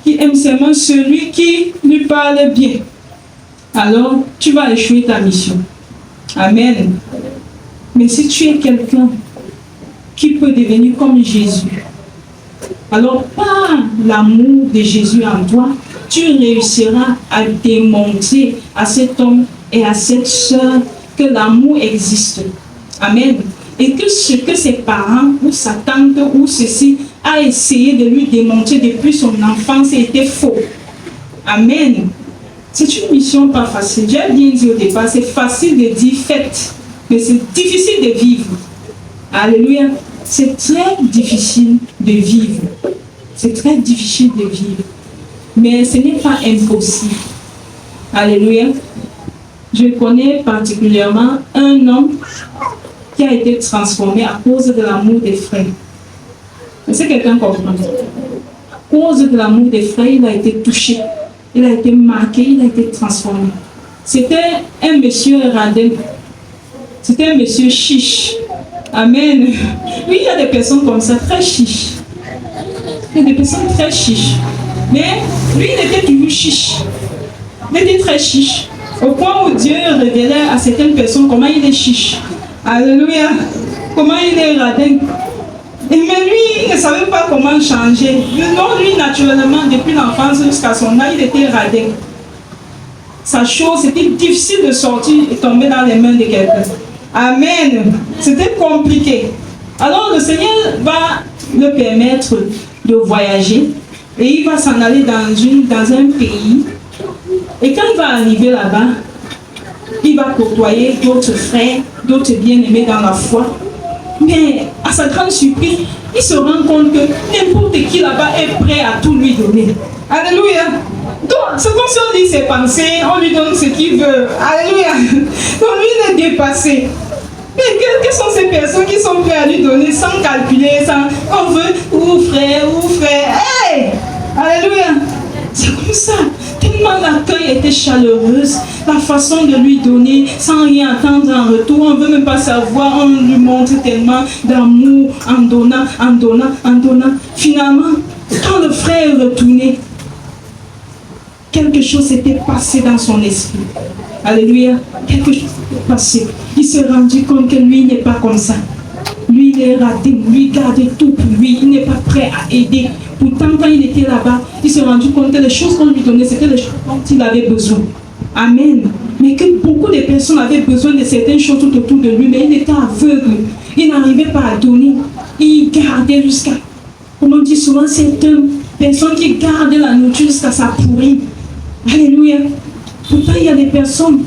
qui aime seulement celui qui lui parle bien, alors tu vas échouer ta mission. Amen. Mais si tu es quelqu'un qui peut devenir comme Jésus, Alors, par l'amour de Jésus en toi, tu réussiras à démontrer à cet homme et à cette sœur que l'amour existe. Amen. Et que ce que ses parents ou sa tante ou ceci a essayé de lui démontrer depuis son enfance était faux. Amen. C'est une mission pas facile. J'ai bien dit au départ, c'est facile de dire faites, mais c'est difficile de vivre. Alléluia. C'est très difficile de vivre. C'est très difficile de vivre. Mais ce n'est pas impossible. Alléluia. Je connais particulièrement un homme qui a été transformé à cause de l'amour des frères. Est-ce que quelqu'un comprend? À cause de l'amour des frères, il a été touché, il a été marqué, il a été transformé. C'était un monsieur radin. C'était un monsieur chiche. Amen. Oui, il y a des personnes comme ça, très chiches. Il y a des personnes très chiches. Mais lui, il était toujours chiche. Il était très chiche. Au point où Dieu révélait à certaines personnes comment il est chiche. Alléluia. Comment il est radin. Mais lui, il ne savait pas comment changer. Non, lui, naturellement, depuis l'enfance jusqu'à son âge, il était radin. Sa chose, c'était difficile de sortir et tomber dans les mains de quelqu'un. Amen. C'était compliqué. Alors, le Seigneur va le permettre de voyager et il va s'en aller dans un pays. Et quand il va arriver là-bas, il va côtoyer d'autres frères, d'autres bien-aimés dans la foi. Mais à sa grande surprise, il se rend compte que n'importe qui là-bas est prêt à tout lui donner. Alléluia. Donc, c'est comme si on dit ses pensées, on lui donne ce qu'il veut. Alléluia. Donc, lui, il est dépassé. Mais quelles sont ces personnes qui sont prêtes à lui donner sans calculer, sans on veut, ou frère. Hey! Alléluia. C'est comme ça. Tellement l'accueil était chaleureuse, la façon de lui donner sans rien attendre en retour. On ne veut même pas savoir, on lui montre tellement d'amour en donnant. Finalement, quand le frère est retourné, quelque chose s'était passé dans son esprit. Alléluia. Quelque chose s'était passé. Il s'est rendu compte que lui n'est pas comme ça. Lui, il est raté. Lui, garde tout pour lui. Il n'est pas prêt à aider. Pourtant, quand il était là-bas, il s'est rendu compte que les choses qu'on lui donnait, c'était les choses dont il avait besoin. Amen. Mais que beaucoup de personnes avaient besoin de certaines choses tout autour de lui, mais il était aveugle. Il n'arrivait pas à donner. Il gardait jusqu'à, comme on dit souvent, certaines personnes qui gardent la nourriture jusqu'à sa pourrie. Alléluia. Pourtant, il y a des personnes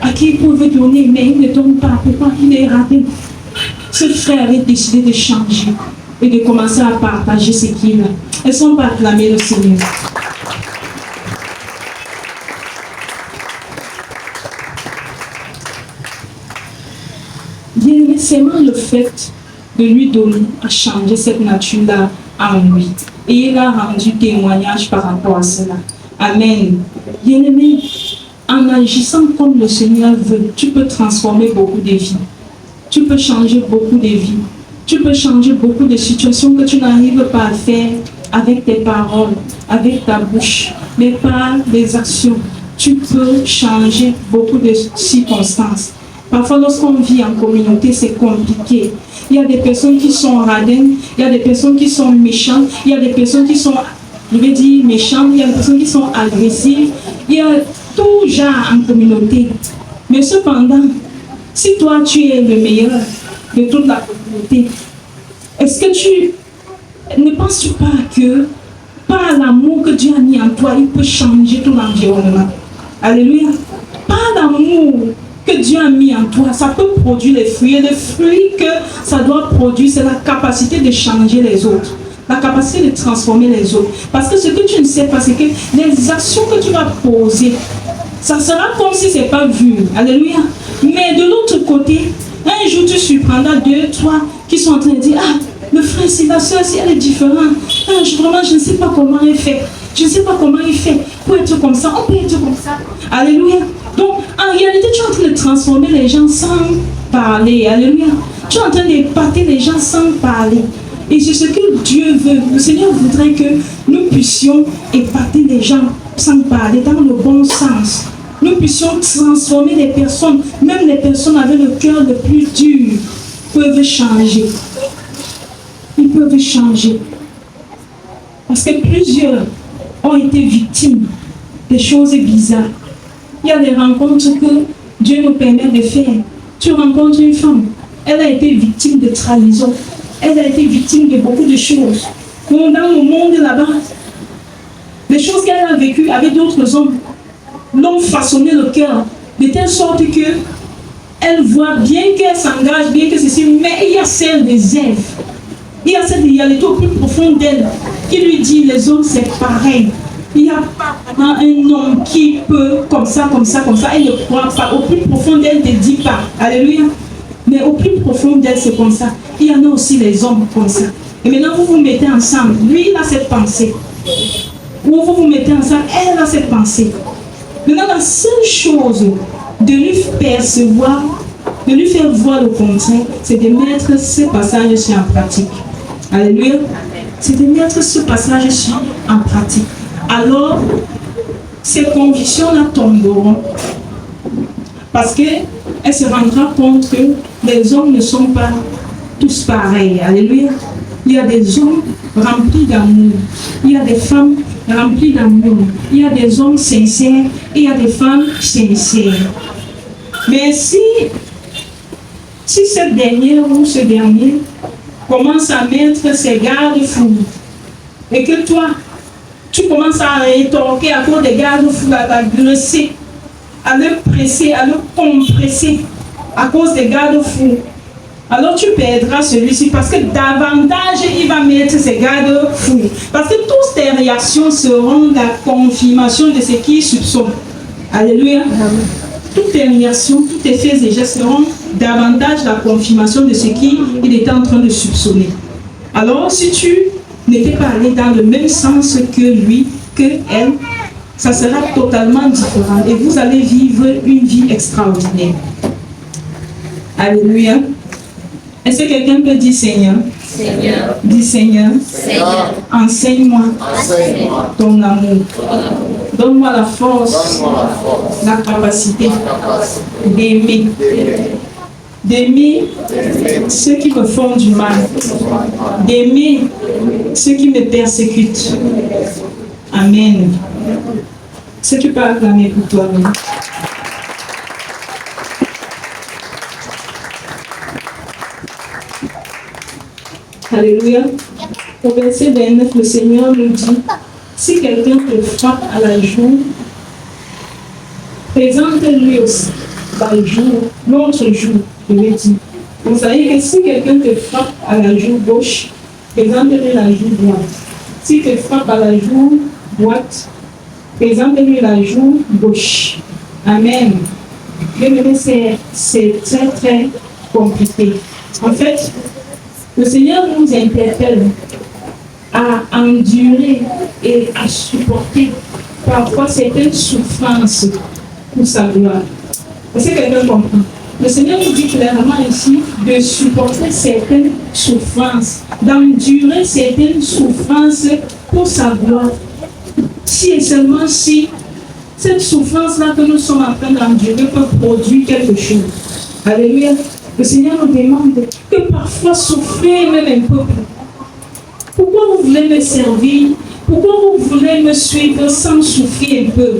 à qui il pouvait donner, mais il ne donne pas. Pourquoi il est raté? Ce frère avait décidé de changer et de commencer à partager ce qu'il a. Elles sont pas acclamées le Seigneur. Bien, seulement le fait de lui donner a changé cette nature-là en lui. Et il a rendu témoignage par rapport à cela. Amen. Bien-aimé, en agissant comme le Seigneur veut, tu peux transformer beaucoup de vies. Tu peux changer beaucoup de vies. Tu peux changer beaucoup de situations que tu n'arrives pas à faire avec tes paroles, avec ta bouche, mais par des actions. Tu peux changer beaucoup de circonstances. Parfois, lorsqu'on vit en communauté, c'est compliqué. Il y a des personnes qui sont radines, il y a des personnes qui sont méchantes, il y a des personnes qui sont, je vais dire, méchantes, il y a des personnes qui sont agressives. Il y a tout genre en communauté. Mais cependant, si toi, tu es le meilleur de toute la communauté, est-ce que tu ne penses-tu pas que par l'amour que Dieu a mis en toi, il peut changer ton environnement? Alléluia. Par l'amour que Dieu a mis en toi, ça peut produire les fruits. Et les fruits que ça doit produire, c'est la capacité de changer les autres. La capacité de transformer les autres. Parce que ce que tu ne sais pas, c'est que les actions que tu vas poser, ça sera comme si ce n'est pas vu. Alléluia. Mais de l'autre côté, un jour tu surprendras 2, 3 qui sont en train de dire, ah, le frère, si la soeur, si elle est différente, vraiment, je ne sais pas comment elle fait. Je ne sais pas comment il fait pour être comme ça. On peut être comme ça. Alléluia. Donc, en réalité, tu es en train de transformer les gens sans parler. Alléluia. Tu es en train d'épater les gens sans parler. Et c'est ce que Dieu veut. Le Seigneur voudrait que nous puissions épater les gens sans parler, dans le bon sens. Nous puissions transformer les personnes, même les personnes avec le cœur le plus dur, peuvent changer. Ils peuvent changer. Parce que plusieurs ont été victimes de choses bizarres. Il y a des rencontres que Dieu nous permet de faire. Tu rencontres une femme, elle a été victime de trahison. Elle a été victime de beaucoup de choses. Donc, dans le monde là-bas, les choses qu'elle a vécues avec d'autres hommes l'ont façonné le cœur de telle sorte que elle voit bien qu'elle s'engage, bien que ceci, mais il y a celle des Ève. Il y a cette réalité au plus profond d'elle qui lui dit les hommes c'est pareil. Il n'y a pas vraiment un homme qui peut comme ça. Elle ne croit pas. Au plus profond d'elle ne dit pas. Alléluia. Mais au plus profond d'elle, c'est comme ça. Il y en a aussi les hommes comme ça. Et maintenant, vous vous mettez ensemble. Lui, il a cette pensée. Ou vous vous mettez ensemble, elle a cette pensée. Maintenant, la seule chose de lui percevoir, de lui faire voir le contraire, c'est de mettre ce passage-ci en pratique. Alléluia. C'est de mettre ce passage-ci en pratique. Alors, ces convictions-là tomberont. Parce qu'elle se rendra compte que les hommes ne sont pas tous pareils. Alléluia. Il y a des hommes remplis d'amour. Il y a des femmes remplies d'amour. Il y a des hommes sincères et il y a des femmes sincères. Mais si cette dernière ou ce dernier commence à mettre ses garde-fous et que toi, tu commences à rétorquer à cause des garde-fous, à l'agresser, à le presser, à le compresser à cause des garde-fous, alors tu perdras celui-ci parce que davantage il va mettre ses garde-fous. Parce que toutes tes réactions seront la confirmation de ce qu'il soupçonne. Alléluia. Toutes tes réactions, tous tes faits et gestes seront davantage la confirmation de ce qu'il était en train de soupçonner. Alors si tu n'étais pas allé dans le même sens que lui, que elle, ça sera totalement différent et vous allez vivre une vie extraordinaire. Alléluia. Est-ce que quelqu'un peut dire Seigneur? Seigneur. Dis Seigneur. Seigneur. Enseigne-moi ton amour. Donne-moi la force, la capacité d'aimer. D'aimer ceux qui me font du mal. D'aimer ceux qui me persécutent. Amen. Est-ce que tu peux acclamer pour toi-même? Alléluia. Au verset 29, le Seigneur nous dit, si quelqu'un te frappe à la joue, présente-lui aussi la joue, l'autre joue, je vais dire. Vous savez que si quelqu'un te frappe à la joue gauche, présente-lui la joue droite. Si te frappe à la joue droite, présente-lui la joue gauche. Amen. Mais c'est très très compliqué. En fait, le Seigneur nous interpelle à endurer et à supporter parfois certaines souffrances pour sa gloire. Est-ce que quelqu'un comprend? Le Seigneur nous dit clairement ici de supporter certaines souffrances, d'endurer certaines souffrances pour sa gloire. Si et seulement si cette souffrance-là que nous sommes en train d'endurer peut produire quelque chose. Alléluia. Le Seigneur nous demande que parfois souffrir même un peu. Pourquoi vous voulez me servir? Pourquoi vous voulez me suivre sans souffrir un peu?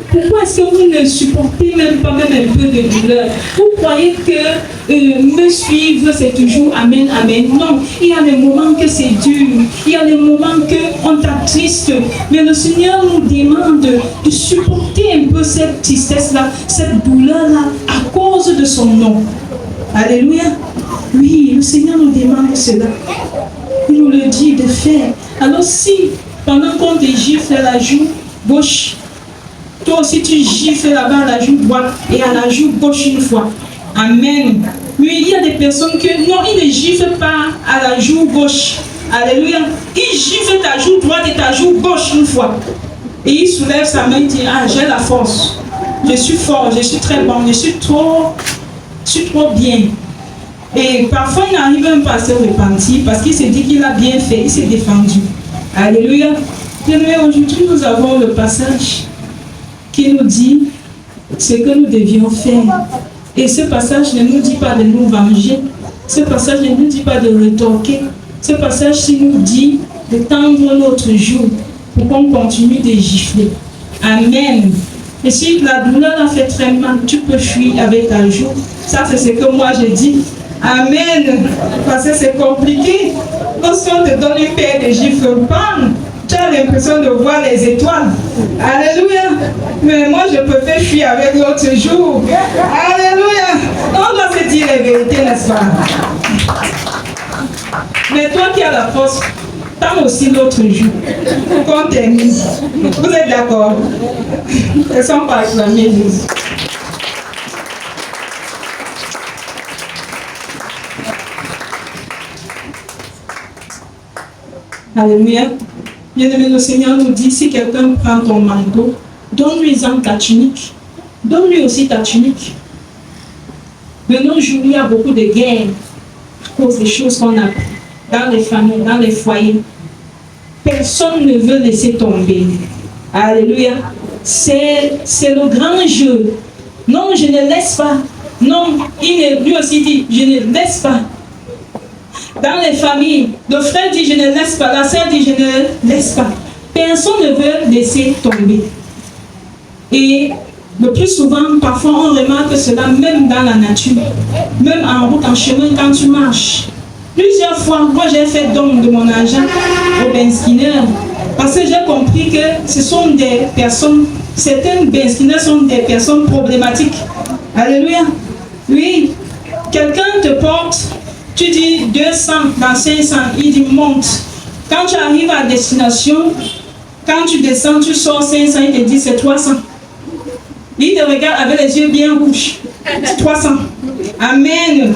Pourquoi est-ce que vous ne supportez même pas un peu de douleur? Vous croyez que me suivre c'est toujours amen, amen? Non, il y a des moments que c'est dur, il y a des moments qu'on t'attriste, mais le Seigneur nous demande de supporter un peu cette tristesse-là, cette douleur-là à cause de son nom. Alléluia. Oui, le Seigneur nous demande cela. Il nous le dit de faire. Alors si, pendant qu'on te gifle la joue gauche, toi aussi tu gifles là-bas la joue droite et à la joue gauche une fois. Amen. Oui, il y a des personnes que, non, ils ne giflent pas à la joue gauche. Alléluia. Ils giflent ta joue droite et ta joue gauche une fois. Et il soulève sa main et dit, ah, j'ai la force. Je suis fort, je suis très bon, je suis trop bien. Et parfois, il n'arrive même pas à se repentir parce qu'il se dit qu'il a bien fait, il s'est défendu. Alléluia. Mais aujourd'hui, nous avons le passage qui nous dit ce que nous devions faire. Et ce passage ne nous dit pas de nous venger. Ce passage ne nous dit pas de rétorquer. Ce passage nous dit de tendre l'autre joue pour qu'on continue de gifler. Amen. Et si la douleur a fait très mal, tu peux fuir avec ta joue. Ça, c'est ce que moi je dis. Amen. Parce que c'est compliqué. Lorsqu'on te donne une paire de gifles, bam, tu as l'impression de voir les étoiles. Alléluia. Mais moi, je préfère fuir avec l'autre jour. Alléluia. On doit se dire les vérités, n'est-ce pas? Mais toi qui as la force, tends aussi l'autre jour. Qu'on termine. Vous êtes d'accord? Elles sont pas acclamées, Jésus. Alléluia. Bien-aimé, le Seigneur nous dit, si quelqu'un prend ton manteau, donne-lui-en ta tunique. Donne-lui aussi ta tunique. De nos jours, il y a beaucoup de guerres à cause des choses qu'on a dans les familles, dans les foyers. Personne ne veut laisser tomber. Alléluia. C'est le grand jeu. Non, je ne laisse pas. Non, lui aussi dit, je ne laisse pas. Dans les familles, le frère dit je ne laisse pas, la sœur dit je ne laisse pas. Personne ne veut laisser tomber. Et le plus souvent, parfois on remarque cela même dans la nature, même en route, en chemin, quand tu marches. Plusieurs fois, moi j'ai fait don de mon argent aux benskinners parce que j'ai compris que ce sont des personnes, certains benskinners sont des personnes problématiques. Alléluia. Oui, quelqu'un te porte. Tu dis 200 dans 500, il dit monte. Quand tu arrives à destination, quand tu descends, tu sors 500, il te dit c'est 300. Il te regarde avec les yeux bien rouges. C'est 300. Amen.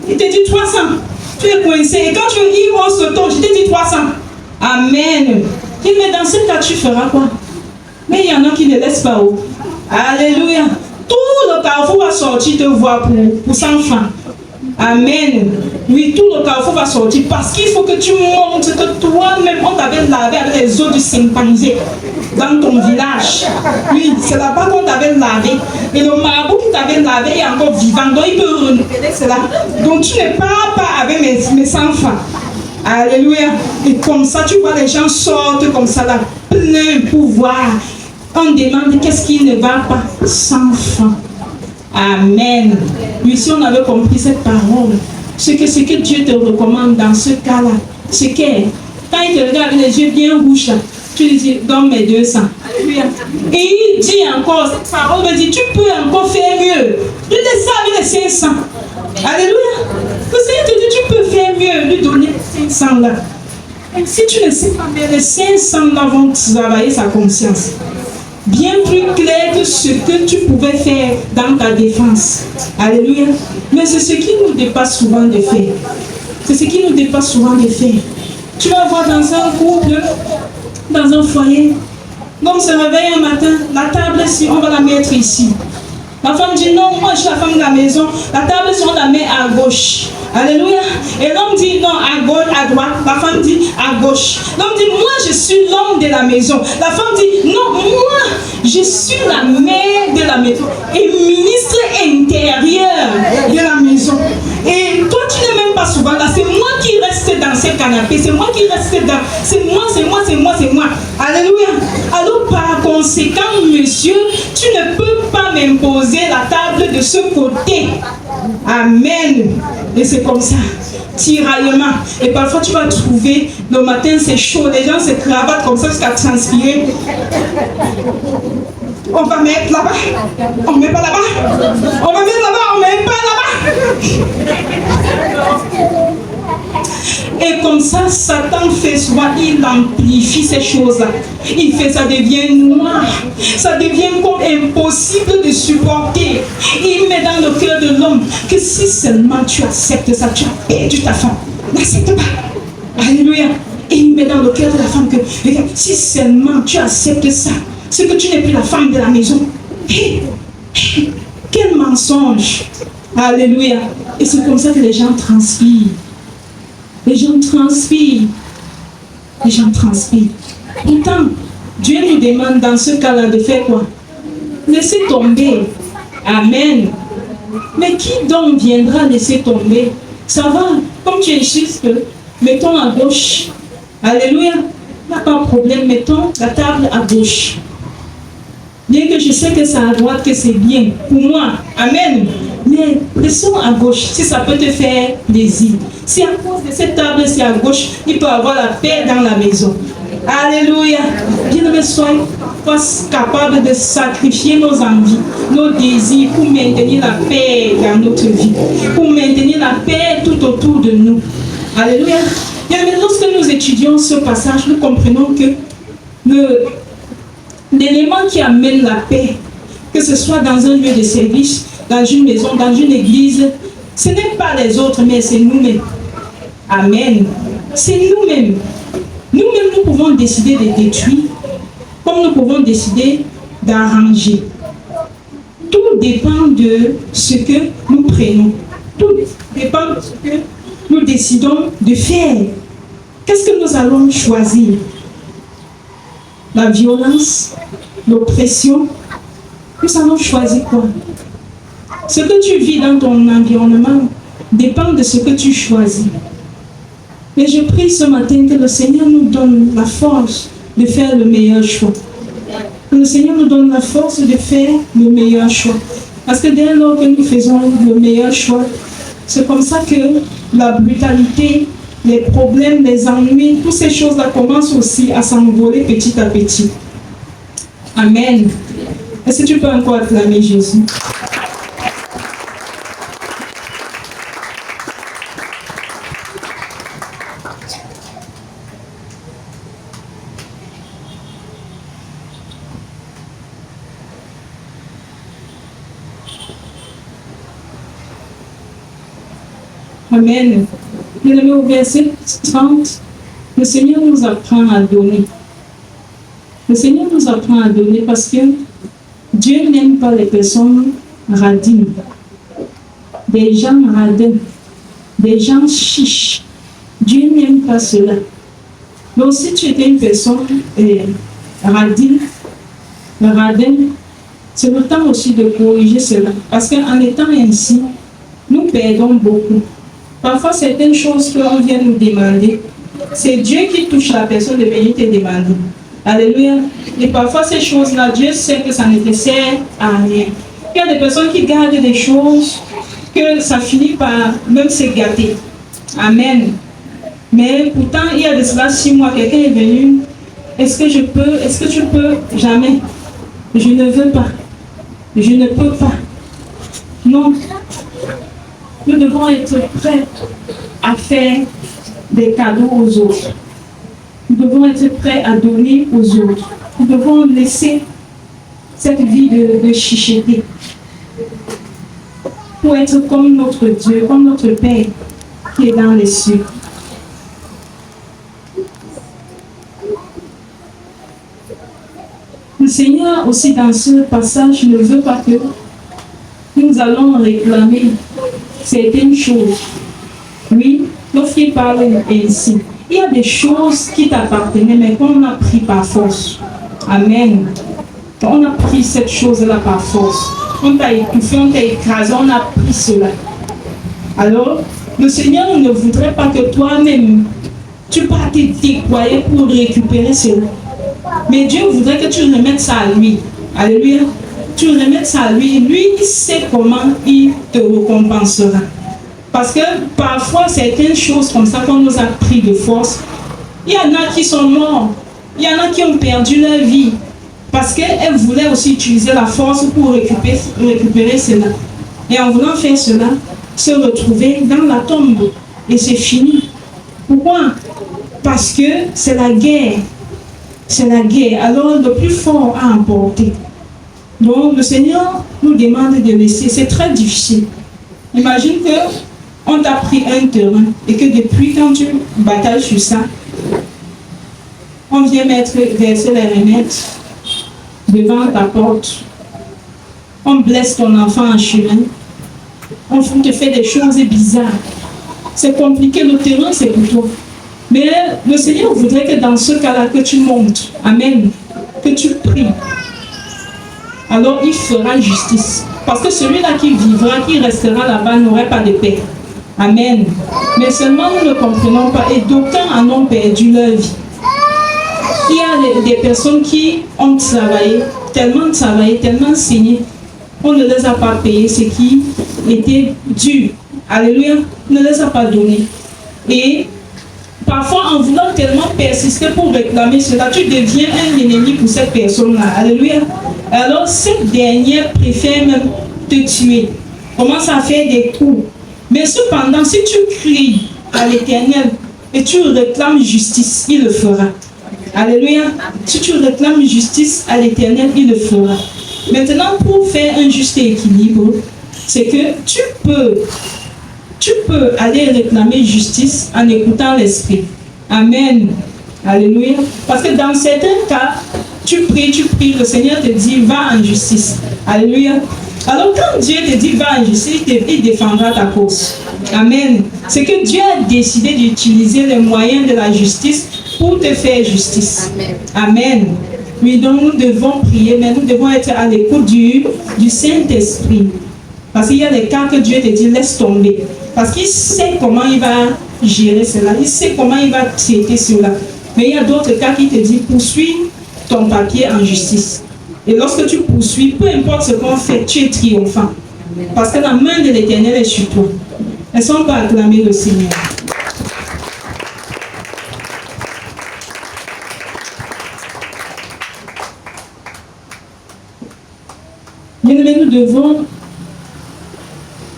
Il te dit 300. Tu es coincé. Et quand tu y hausse le ton, je te dis 300. Amen. Il dit mais dans ce cas, tu feras quoi? Mais il y en a qui ne laissent pas haut. Alléluia. Tout le carrefour va sortir te voir pour 100 francs. Amen. Oui, tout le carrefour va sortir parce qu'il faut que tu montres que toi-même, on t'avait lavé avec les eaux du chimpanzé dans ton village. Oui, c'est là-bas qu'on t'avait lavé. Et le marabout qui t'avait lavé est encore vivant. Donc, il peut renouveler cela. Donc, tu ne pars pas avec mes enfants. Alléluia. Et comme ça, tu vois les gens sortent comme ça là, plein pouvoir. On demande qu'est-ce qui ne va pas? Sans fin. Amen. Oui, si on avait compris cette parole, ce que Dieu te recommande dans ce cas-là, c'est que quand il te regarde avec les yeux bien rouges, tu lui dis, donne mes 200. Et il dit encore, cette parole me dit, tu peux encore faire mieux. Lui laisse ça avec les 500. Alléluia. Le Seigneur te dit, tu peux faire mieux, lui donner les 500 là. Et si tu ne sais pas, mais les 500 là vont travailler sa conscience. Bien plus clair que ce que tu pouvais faire dans ta défense. Alléluia. Mais c'est ce qui nous dépasse souvent de faire. C'est ce qui nous dépasse souvent de faire. Tu vas voir dans un couple, dans un foyer, l'homme se réveille un matin, la table ici, on va la mettre ici. La femme dit non, moi je suis la femme de la maison, la table ici, on la met à gauche. Alléluia. Et l'homme dit non, à gauche, à droite. La femme dit à gauche. L'homme dit moi je suis l'homme de la maison. La femme dit non, moi je suis la mère de la maison et ministre intérieur de la maison. Et toi tu n'es même pas souvent là. C'est moi qui reste dans ce canapé. C'est moi qui reste dans. C'est moi, c'est moi, c'est moi, c'est moi. Alléluia. Alors par conséquent, monsieur, tu ne peux pas m'imposer la table de ce côté. Amen. Et c'est comme ça, tiraillement. Et parfois tu vas trouver, le matin c'est chaud, les gens se cravatent comme ça jusqu'à transpirer. On va mettre là-bas, on ne met pas là-bas. On va mettre là-bas, on ne met pas là-bas. Et comme ça, Satan fait souvent, il amplifie ces choses-là. Il fait, ça devient noir. Ça devient comme impossible de supporter. Il met dans le cœur de l'homme que si seulement tu acceptes ça, tu as perdu ta femme. N'accepte pas. Alléluia. Et il met dans le cœur de la femme que, regarde, si seulement tu acceptes ça, c'est que tu n'es plus la femme de la maison. Quel mensonge. Alléluia. Et c'est comme ça que les gens transpirent. Les gens transpirent. Les gens transpirent. Pourtant, Dieu nous demande dans ce cas-là de faire quoi? Laisser tomber. Amen. Mais qui donc viendra laisser tomber? Ça va, comme tu es juste, mettons à gauche. Alléluia. Il n'y a pas de problème. Mettons la table à gauche. Bien que je sais que c'est à droite que c'est bien. Pour moi. Amen. Mais laissons à gauche, si ça peut te faire plaisir. Si à cause de cette table, c'est à gauche, il peut avoir la paix dans la maison. Alléluia. Bien-aimés, soyons capables de sacrifier nos envies, nos désirs pour maintenir la paix dans notre vie, pour maintenir la paix tout autour de nous. Alléluia. Bien-aimés, lorsque nous étudions ce passage, nous comprenons que l'élément qui amène la paix, que ce soit dans un lieu de service, dans une maison, dans une église, ce n'est pas les autres, mais c'est nous-mêmes. Amen. C'est nous-mêmes. Nous-mêmes, nous pouvons décider de détruire, comme nous pouvons décider d'arranger. Tout dépend de ce que nous prenons. Tout dépend de ce que nous décidons de faire. Qu'est-ce que nous allons choisir? La violence, l'oppression. Nous allons choisir quoi? Ce que tu vis dans ton environnement dépend de ce que tu choisis. Mais je prie ce matin que le Seigneur nous donne la force de faire le meilleur choix. Que le Seigneur nous donne la force de faire le meilleur choix. Parce que dès lors que nous faisons le meilleur choix, c'est comme ça que la brutalité, les problèmes, les ennuis, toutes ces choses-là commencent aussi à s'envoler petit à petit. Amen. Est-ce que tu peux encore acclamer Jésus? Amen. Bien-aimé, au verset 30, le Seigneur nous apprend à donner. Le Seigneur nous apprend à donner parce que Dieu n'aime pas les personnes radines, des gens radins, des gens chiches. Dieu n'aime pas cela. Donc si tu étais une personne radine, radin, c'est le temps aussi de corriger cela. Parce qu'en étant ainsi, nous perdons beaucoup. Parfois, certaines choses qu'on vient nous demander, c'est Dieu qui touche la personne de venir te demander. Alléluia. Et parfois, ces choses-là, Dieu sait que ça ne te sert à rien. Il y a des personnes qui gardent des choses que ça finit par même se gâter. Amen. Mais pourtant, il y a de cela 6 mois, quelqu'un est venu. Est-ce que tu peux? Jamais. Je ne veux pas. Je ne peux pas. Non. Nous devons être prêts à faire des cadeaux aux autres. Nous devons être prêts à donner aux autres. Nous devons laisser cette vie de chicheté pour être comme notre Dieu, comme notre Père qui est dans les cieux. Le Seigneur aussi dans ce passage ne veut pas que nous allons réclamer certaines choses. Oui, lorsqu'il parle ainsi, il y a des choses qui t'appartenaient, mais qu'on a pris par force. Amen. On a pris cette chose-là par force. On t'a étouffé, on t'a écrasé, on a pris cela. Alors, le Seigneur ne voudrait pas que toi-même, tu partes te déployer pour récupérer cela. Mais Dieu voudrait que tu remettes ça à lui. Alléluia. Tu remettes ça à lui. Lui, il sait comment il te récompensera. Parce que parfois, certaines choses comme ça qu'on nous a pris de force, il y en a qui sont morts. Il y en a qui ont perdu leur vie. Parce qu'elles voulaient aussi utiliser la force pour récupérer cela. Et en voulant faire cela, se retrouver dans la tombe. Et c'est fini. Pourquoi? Parce que c'est la guerre. C'est la guerre. Alors, le plus fort a emporté. Donc, le Seigneur nous demande de laisser. C'est très difficile. Imagine qu'on t'a pris un terrain et que depuis quand tu batailles sur ça, on vient verser les remèdes devant ta porte. On blesse ton enfant en chemin. On te fait des choses bizarres. C'est compliqué. Le terrain, c'est pour toi. Mais le Seigneur voudrait que dans ce cas-là, que tu montes. Amen. Que tu pries. Alors il fera justice. Parce que celui-là qui vivra, qui restera là-bas, n'aurait pas de paix. Amen. Mais seulement nous ne comprenons pas et d'aucuns en ont perdu leur vie. Il y a des personnes qui ont travaillé, tellement saigné, on ne les a pas payé ce qui était dû. Alléluia, on ne les a pas donné. Et parfois, en voulant tellement persister pour réclamer cela, tu deviens un ennemi pour cette personne-là. Alléluia. Alors, cette dernière préfère même te tuer. Commence à faire des coups. Mais cependant, si tu cries à l'Éternel et tu réclames justice, il le fera. Alléluia. Si tu réclames justice à l'Éternel, il le fera. Maintenant, pour faire un juste équilibre, c'est que tu peux aller réclamer justice en écoutant l'Esprit. Amen. Alléluia. Parce que dans certains cas, tu pries, le Seigneur te dit, va en justice. Alléluia. Alors quand Dieu te dit, va en justice, il défendra ta cause. Amen. C'est que Dieu a décidé d'utiliser les moyens de la justice pour te faire justice. Amen. Oui, donc nous devons prier, mais nous devons être à l'écoute du Saint-Esprit. Parce qu'il y a des cas que Dieu te dit, laisse tomber. Parce qu'il sait comment il va gérer cela. Il sait comment il va traiter cela. Mais il y a d'autres cas qui te disent, poursuis ton papier en justice. Et lorsque tu poursuis, peu importe ce qu'on fait, tu es triomphant. Parce que la main de l'Éternel est sur toi. Est-ce qu'on peut acclamer le Seigneur? Bien-aimés, nous devons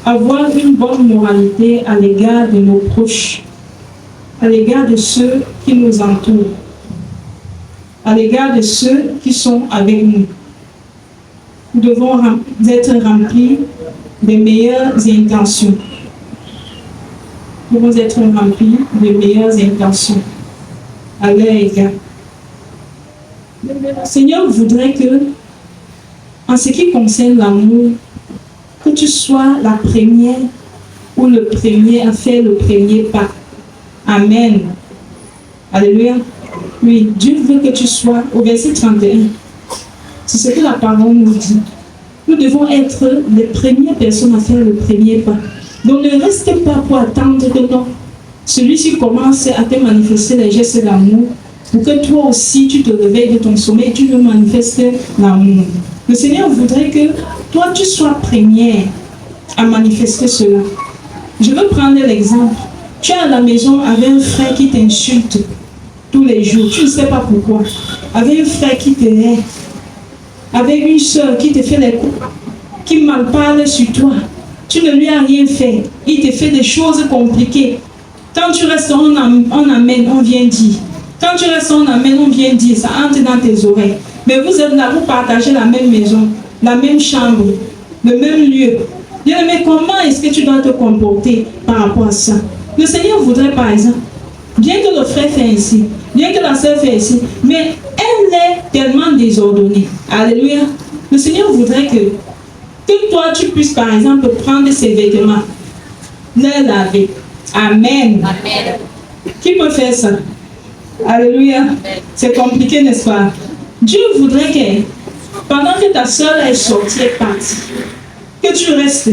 avoir une bonne moralité à l'égard de nos proches, à l'égard de ceux qui nous entourent, à l'égard de ceux qui sont avec nous. Nous devons être remplis des meilleures intentions. Nous devons être remplis des meilleures intentions à leur égard. Le Seigneur voudrait que, en ce qui concerne l'amour, que tu sois la première ou le premier à faire le premier pas. Amen. Alléluia. Oui, Dieu veut que tu sois au verset 31. C'est ce que la parole nous dit. Nous devons être les premières personnes à faire le premier pas. Donc ne reste pas pour attendre que non. Celui-ci commence à te manifester les gestes d'amour pour que toi aussi tu te réveilles de ton sommeil et tu veux manifester l'amour. Le Seigneur voudrait que toi tu sois première à manifester cela. Je veux prendre l'exemple. Tu es à la maison avec un frère qui t'insulte tous les jours. Tu ne sais pas pourquoi. Avec un frère qui te hait. Avec une soeur qui te fait les coups, qui mal parle sur toi. Tu ne lui as rien fait. Il te fait des choses compliquées. Quand tu restes, on amène, on vient dire. Quand tu restes, on amène, on vient dire. Ça entre dans tes oreilles. Mais vous êtes là, vous partagez la même maison, la même chambre, le même lieu. Mais comment est-ce que tu dois te comporter par rapport à ça? Le Seigneur voudrait par exemple, bien que le frère fait ainsi, bien que la sœur fait ainsi, mais elle est tellement désordonnée. Alléluia. Le Seigneur voudrait que toi tu puisses par exemple prendre ses vêtements, les laver. Amen. Amen. Qui peut faire ça? Alléluia. C'est compliqué, n'est-ce pas? Dieu voudrait que pendant que ta soeur est sortie et partie, que tu restes,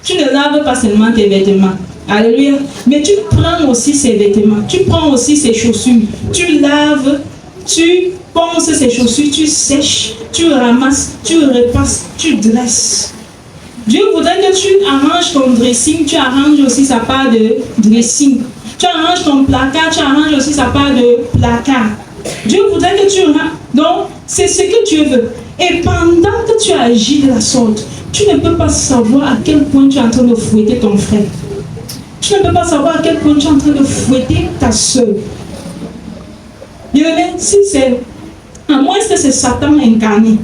tu ne laves pas seulement tes vêtements. Alléluia. Mais tu prends aussi ses vêtements, tu prends aussi ses chaussures, tu laves, tu ponces ses chaussures, tu sèches, tu ramasses, tu repasses, tu dresses. Dieu voudrait que tu arranges ton dressing, tu arranges aussi sa part de dressing. Tu arranges ton placard, tu arranges aussi sa part de placard. Dieu voudrait que tu arranges. Donc, c'est ce que Dieu veut. Et pendant que tu agis de la sorte, tu ne peux pas savoir à quel point tu es en train de fouetter ton frère. Tu ne peux pas savoir à quel point tu es en train de fouetter ta soeur. Bien-aimé, si c'est, à moins que c'est Satan incarné.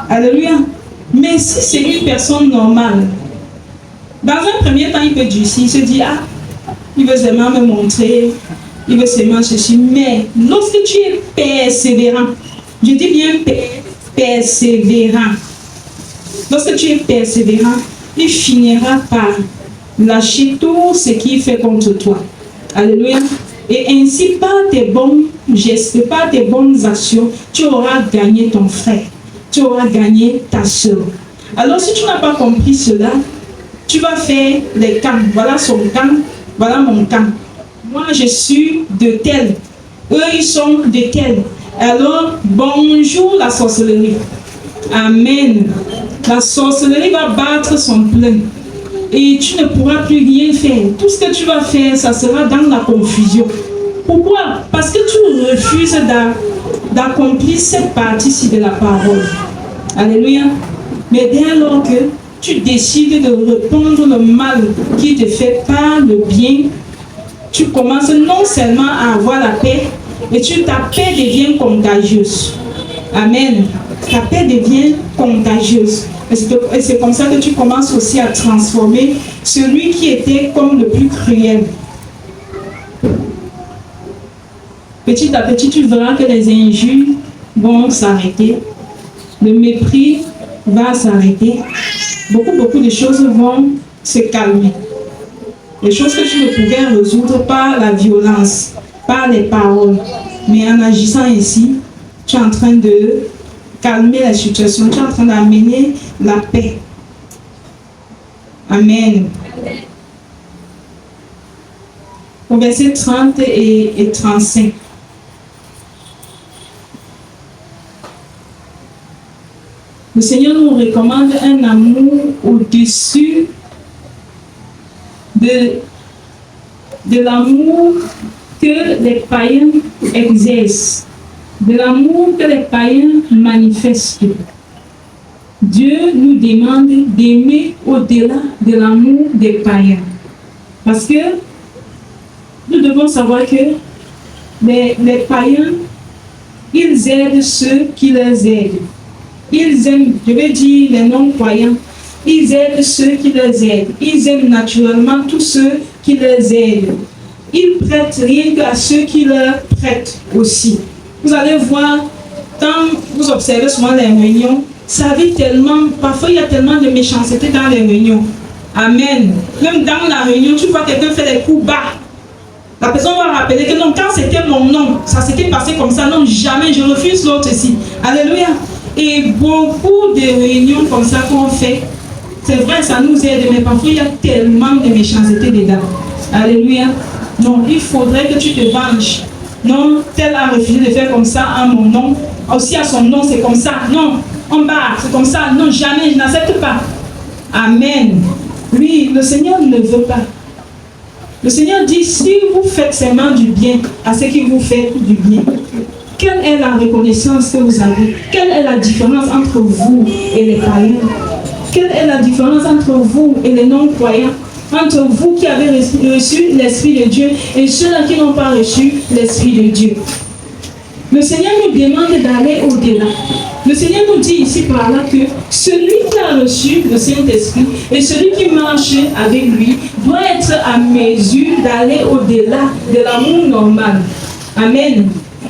Alléluia. Mais si c'est une personne normale, dans un premier temps, il peut durcir, il se dit, ah, il veut seulement me montrer, il veut seulement ceci. Mais lorsque tu es persévérant, je dis bien persévérant, lorsque tu es persévérant, il finira par lâcher tout ce qu'il fait contre toi. Alléluia. Et ainsi, par tes bons gestes, par tes bonnes actions, tu auras gagné ton frère. Tu auras gagné ta soeur. Alors, si tu n'as pas compris cela, tu vas faire les camps. Voilà son camp, voilà mon camp. moi je suis de tel, eux ils sont de tel. Alors, bonjour la sorcellerie. Amen. La sorcellerie va battre son plein. Et tu ne pourras plus rien faire. Tout ce que tu vas faire, ça sera dans la confusion. Pourquoi? Parce que tu refuses d'accomplir cette partie-ci de la parole. Alléluia. Mais dès lors que tu décides de répondre le mal qui te fait par le bien, tu commences non seulement à avoir la paix, mais ta paix devient contagieuse. Amen. Ta paix devient contagieuse. Et c'est comme ça que tu commences aussi à transformer celui qui était comme le plus cruel. Petit à petit, tu verras que les injures vont s'arrêter. Le mépris va s'arrêter. Beaucoup de choses vont se calmer. Les choses que tu ne pouvais résoudre par la violence, par les paroles. Mais en agissant ainsi, tu es en train de calmer la situation, tu es en train d'amener la paix. Amen. Au verset 30 et 35. Le Seigneur nous recommande un amour au-dessus de l'amour que les païens exercent, de l'amour que les païens manifestent. Dieu nous demande d'aimer au-delà de l'amour des païens. Parce que nous devons savoir que les païens, ils aident ceux qui les aident. Ils aiment, je vais dire les non-croyants, ils aident ceux qui les aident. Ils aiment naturellement tous ceux qui les aident. Ils prêtent rien qu'à ceux qui leur prêtent aussi. Vous allez voir, quand vous observez souvent les réunions, ça arrive tellement, parfois il y a tellement de méchanceté dans les réunions. Amen. Même dans la réunion, tu vois quelqu'un faire des coups bas. La personne va rappeler que non, quand c'était mon nom, ça s'était passé comme ça. Non, jamais, je refuse l'autre ici. Alléluia. Et beaucoup de réunions comme ça qu'on fait, c'est vrai, ça nous aide, mais parfois il y a tellement de méchanceté dedans. Alléluia. Non, il faudrait que tu te venges. Non, tel a refusé de faire comme ça à mon nom. Aussi à son nom, c'est comme ça. Non, en bas, c'est comme ça. Non, jamais, je n'accepte pas. Amen. Oui, le Seigneur ne veut pas. Le Seigneur dit, si vous faites seulement du bien à ceux qui vous font du bien, quelle est la reconnaissance que vous avez? Quelle est la différence entre vous et les païens? Quelle est la différence entre vous et les non-croyants? Entre vous qui avez reçu l'Esprit de Dieu et ceux-là qui n'ont pas reçu l'Esprit de Dieu. Le Seigneur nous demande d'aller au-delà. Le Seigneur nous dit ici par là que celui qui a reçu le Saint-Esprit et celui qui marche avec lui doit être à mesure d'aller au-delà de l'amour normal. Amen.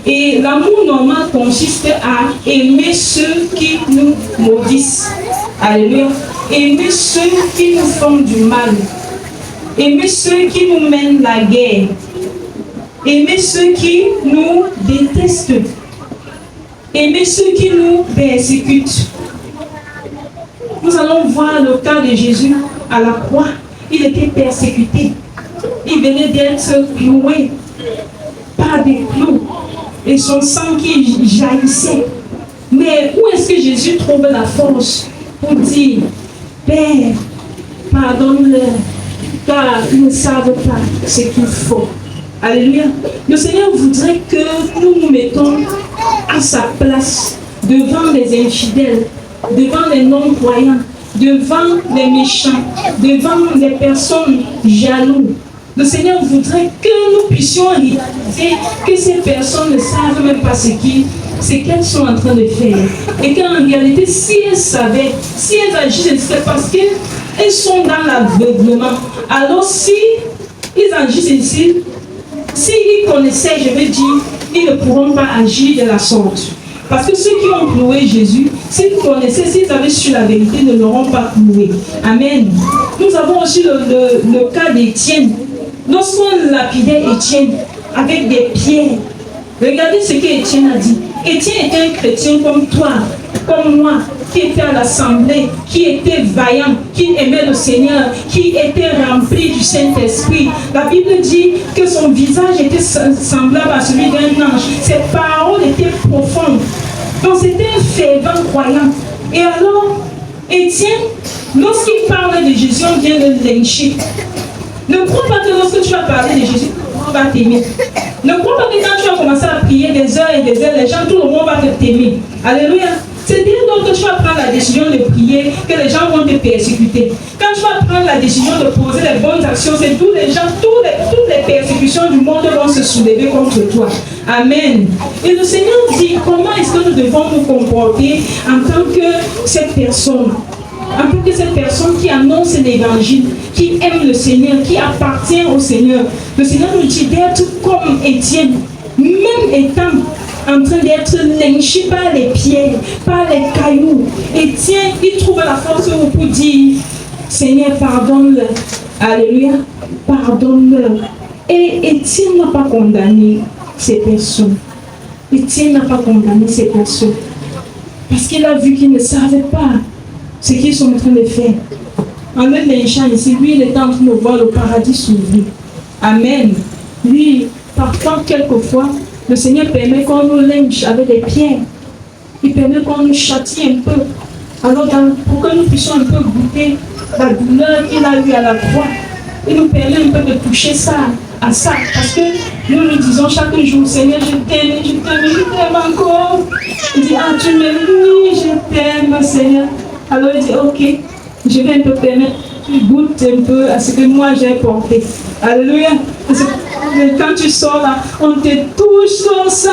Et l'amour normal consiste à aimer ceux qui nous maudissent. Alléluia. Aimer ceux qui nous font du mal. Aimer ceux qui nous mènent la guerre. Aimer ceux qui nous détestent. Aimer ceux qui nous persécutent. Nous allons voir le cas de Jésus à la croix. Il était persécuté. Il venait d'être cloué par des clous. Et son sang qui jaillissait. Mais où est-ce que Jésus trouve la force pour dire, Père, pardonne-leur, car ils ne savent pas ce qu'il faut. Alléluia. Le Seigneur voudrait que nous nous mettons à sa place devant les infidèles, devant les non-croyants, devant les méchants, devant les personnes jalouses. Le Seigneur voudrait que nous puissions réaliser que ces personnes ne savent même pas ce qu'elles sont en train de faire. Et qu'en réalité, si elles savaient, si elles agissaient, c'est parce qu'elles sont dans l'aveuglement. Alors si ils agissent ici, s'ils connaissaient, je vais dire, ils ne pourront pas agir de la sorte. Parce que ceux qui ont cloué Jésus, s'ils connaissaient, s'ils avaient su la vérité, ne l'auront pas cloué. Amen. Nous avons aussi le cas d'Étienne. Lorsqu'on lapidait Étienne avec des pierres, regardez ce qu'Étienne a dit. Étienne était un chrétien comme toi, comme moi, qui était à l'assemblée, qui était vaillant, qui aimait le Seigneur, qui était rempli du Saint-Esprit. La Bible dit que son visage était semblable à celui d'un ange. Ses paroles étaient profondes. Donc c'était un fervent croyant. Et alors, Étienne, lorsqu'il parle de Jésus, on vient de lyncher. Ne crois pas que lorsque tu vas parler de Jésus, tout le monde va t'aimer. Ne crois pas que quand tu vas commencer à prier des heures et des heures, les gens, tout le monde va t'aimer. Alléluia. C'est-à-dire donc que tu vas prendre la décision de prier, que les gens vont te persécuter. Quand tu vas prendre la décision de poser les bonnes actions, c'est tous les gens, toutes les persécutions du monde vont se soulever contre toi. Amen. Et le Seigneur dit, comment est-ce que nous devons nous comporter en tant que cette personne? En tant que cette personne qui annonce l'évangile, qui aime le Seigneur, qui appartient au Seigneur. Le Seigneur nous dit d'être comme Étienne, même étant en train d'être lynché par les pierres, par les cailloux. Étienne, il trouve la force pour dire, Seigneur, pardonne-leur. Alléluia, pardonne-leur. Et Étienne n'a pas condamné ces personnes. Étienne n'a pas condamné ces personnes. Parce qu'il a vu qu'ils ne savaient pas ce qu'ils sont en train de faire. En le lynchant ici, lui, il est en train de voir le paradis s'ouvrir. Amen. Lui, parfois, quelquefois, le Seigneur permet qu'on nous lynche avec des pierres. Il permet qu'on nous châtie un peu. Alors, pour que nous puissions un peu goûter la douleur qu'il a eue à la croix, il nous permet un peu de toucher ça, à ça. Parce que nous nous disons chaque jour, Seigneur, je t'aime encore. Il dit, ah, tu m'aimes, oui, je t'aime, Seigneur. Alors il dit, ok, je vais un peu permettre, tu goûtes un peu à ce que moi j'ai porté. Alléluia. Parce que quand tu sors là, on te touche sur ça.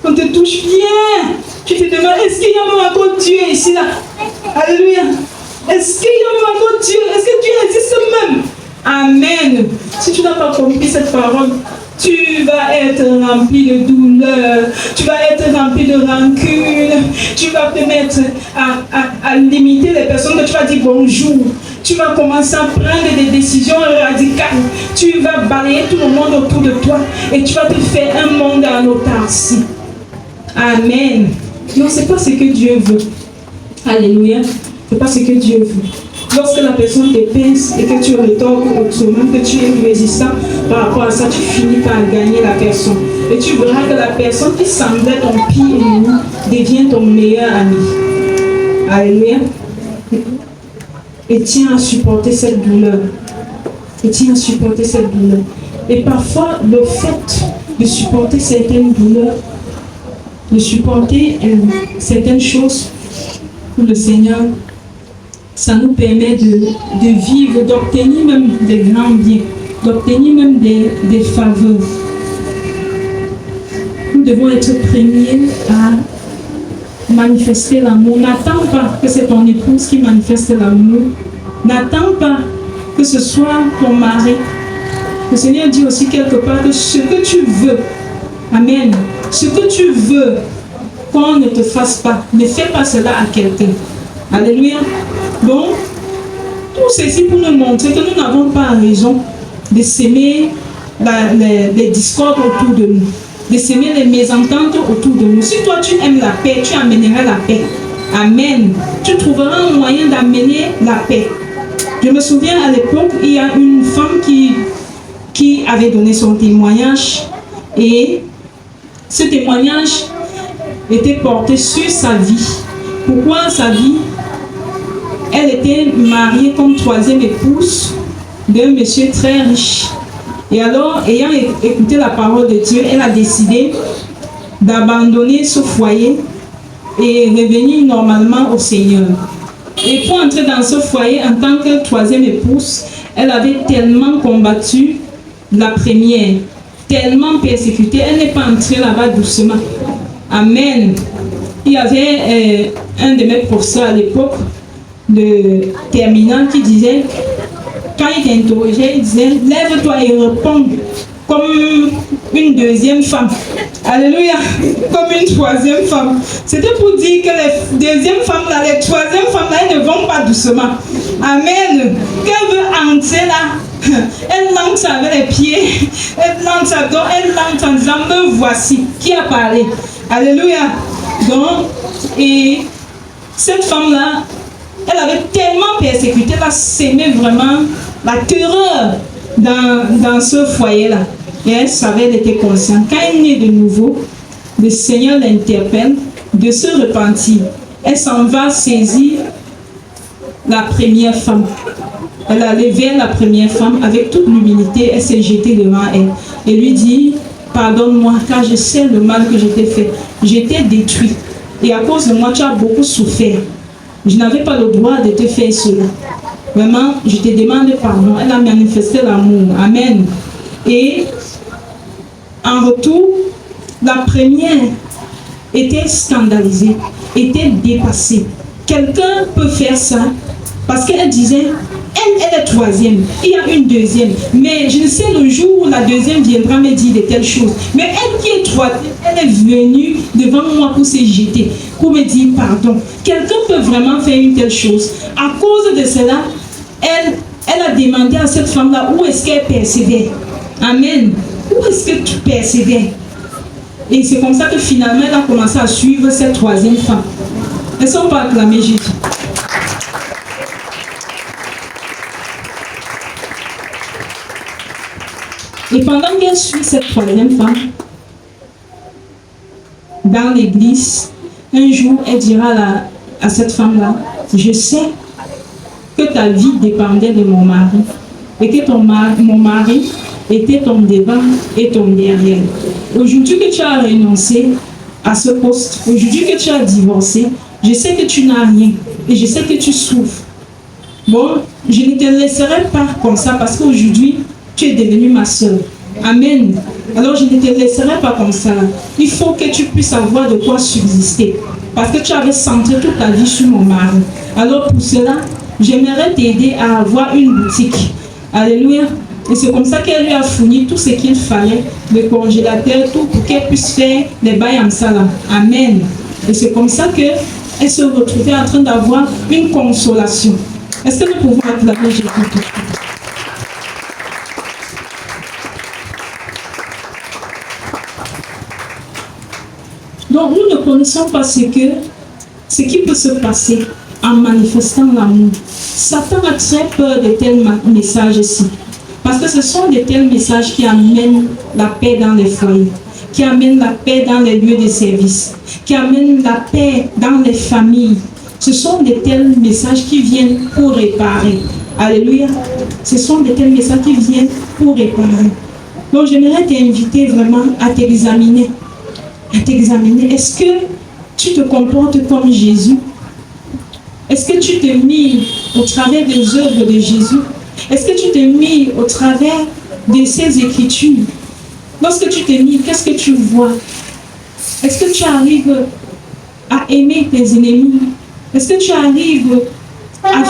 On te touche bien. Tu te demandes, est-ce qu'il y a même encore Dieu ici là? Alléluia. Est-ce qu'il y a même encore Dieu? Est-ce que Dieu existe même? Amen. Si tu n'as pas compris cette parole, tu vas être rempli de douleur, tu vas être rempli de rancune, tu vas te mettre à limiter les personnes que tu vas dire bonjour, tu vas commencer à prendre des décisions radicales, tu vas balayer tout le monde autour de toi et tu vas te faire un monde en autarcie. Amen. Non, ce n'est pas ce que Dieu veut. Alléluia. Ce n'est pas ce que Dieu veut. Lorsque la personne te pince et que tu retorques autrement, que tu es résistant par rapport à ça, tu finis par gagner la personne. Et tu verras que la personne qui semblait ton pire ennemi devient ton meilleur ami. Alléluia. Et tiens à supporter cette douleur. Et tiens à supporter cette douleur. Et parfois, le fait de supporter certaines douleurs, de supporter certaines choses pour le Seigneur, ça nous permet de vivre, d'obtenir même des grands biens, d'obtenir même des faveurs. Nous devons être premiers à manifester l'amour. N'attends pas que c'est ton épouse qui manifeste l'amour. N'attends pas que ce soit ton mari. Le Seigneur dit aussi quelque part que ce que tu veux, amen, ce que tu veux qu'on ne te fasse pas, ne fais pas cela à quelqu'un. Alléluia. Donc, tout ceci pour nous montrer que nous n'avons pas raison de s'aimer les discordes autour de nous, de s'aimer les mésententes autour de nous. Si toi tu aimes la paix, tu amèneras la paix. Amen. Tu trouveras un moyen d'amener la paix. Je me souviens à l'époque, il y a une femme qui avait donné son témoignage et ce témoignage était porté sur sa vie. Pourquoi sa vie? Elle était mariée comme troisième épouse d'un monsieur très riche. Et alors, ayant écouté la parole de Dieu, elle a décidé d'abandonner ce foyer et revenir normalement au Seigneur. Et pour entrer dans ce foyer en tant que troisième épouse, elle avait tellement combattu la première, tellement persécuté, elle n'est pas entrée là-bas doucement. Amen. Il y avait un de mes professeurs à l'époque de terminale qui disait, quand il t'interrogeait, il disait, lève-toi et réponds comme une deuxième femme. Alléluia, comme une troisième femme. C'était pour dire que les deuxièmes femmes, là, les troisièmes femmes, là, elles ne vont pas doucement. Amen. Qu'elle veut entrer là, elle lance avec les pieds, elle lance à dos, elle lance en disant, me voici, qui a parlé. Alléluia. Donc, et cette femme-là, elle avait tellement persécuté, elle a sémé vraiment la terreur dans ce foyer-là. Et elle savait, elle était consciente. Quand elle est née de nouveau, le Seigneur l'interpelle de se repentir. Elle s'en va saisir la première femme. Elle a levé la première femme avec toute l'humilité. Elle s'est jetée devant elle et lui dit: pardonne-moi, car je sais le mal que je t'ai fait. J'étais détruit et à cause de moi, tu as beaucoup souffert. Je n'avais pas le droit de te faire cela. Vraiment, je te demande pardon. Elle a manifesté l'amour. Amen. Et en retour, la première était scandalisée, était dépassée. Quelqu'un peut faire ça parce qu'elle disait, elle est troisième, il y a une deuxième, mais je ne sais le jour où la deuxième viendra me dire de telles choses. Mais elle qui est troisième, elle est venue devant moi pour se jeter, pour me dire pardon. Quelqu'un peut vraiment faire une telle chose. À cause de cela, elle a demandé à cette femme-là où est-ce qu'elle persévère. Amen. Où est-ce que tu persévères? Et c'est comme ça que finalement, elle a commencé à suivre cette troisième femme. Elles ne sont pas acclamées Jésus. Et pendant qu'elle suit cette troisième femme, dans l'église, un jour, elle dira à cette femme-là, je sais que ta vie dépendait de mon mari et que mon mari était ton devant et ton derrière. Aujourd'hui que tu as renoncé à ce poste, aujourd'hui que tu as divorcé, je sais que tu n'as rien et je sais que tu souffres. Bon, je ne te laisserai pas comme ça parce qu'aujourd'hui, tu es devenue ma soeur. Amen. Alors je ne te laisserai pas comme ça. Il faut que tu puisses avoir de quoi subsister. Parce que tu avais centré toute ta vie sur mon mari. Alors pour cela, j'aimerais t'aider à avoir une boutique. Alléluia. Et c'est comme ça qu'elle lui a fourni tout ce qu'il fallait, le congélateur, tout, pour qu'elle puisse faire les bails en salle. Amen. Et c'est comme ça qu'elle se retrouvait en train d'avoir une consolation. Est-ce que nous pouvons acclamer Jésus? Donc nous ne connaissons pas ce qui peut se passer en manifestant l'amour. Satan a très peur de tels messages-ci. Parce que ce sont de tels messages qui amènent la paix dans les foyers, qui amènent la paix dans les lieux de service, qui amènent la paix dans les familles. Ce sont de tels messages qui viennent pour réparer. Alléluia. Ce sont de tels messages qui viennent pour réparer. Donc j'aimerais t'inviter vraiment à t'examiner. Est-ce que tu te comportes comme Jésus? Est-ce que tu te mis au travers des œuvres de Jésus? Est-ce que tu te mis au travers de ces écritures? Lorsque tu te mis, qu'est-ce que tu vois? Est-ce que tu arrives à aimer tes ennemis? Est-ce que tu arrives à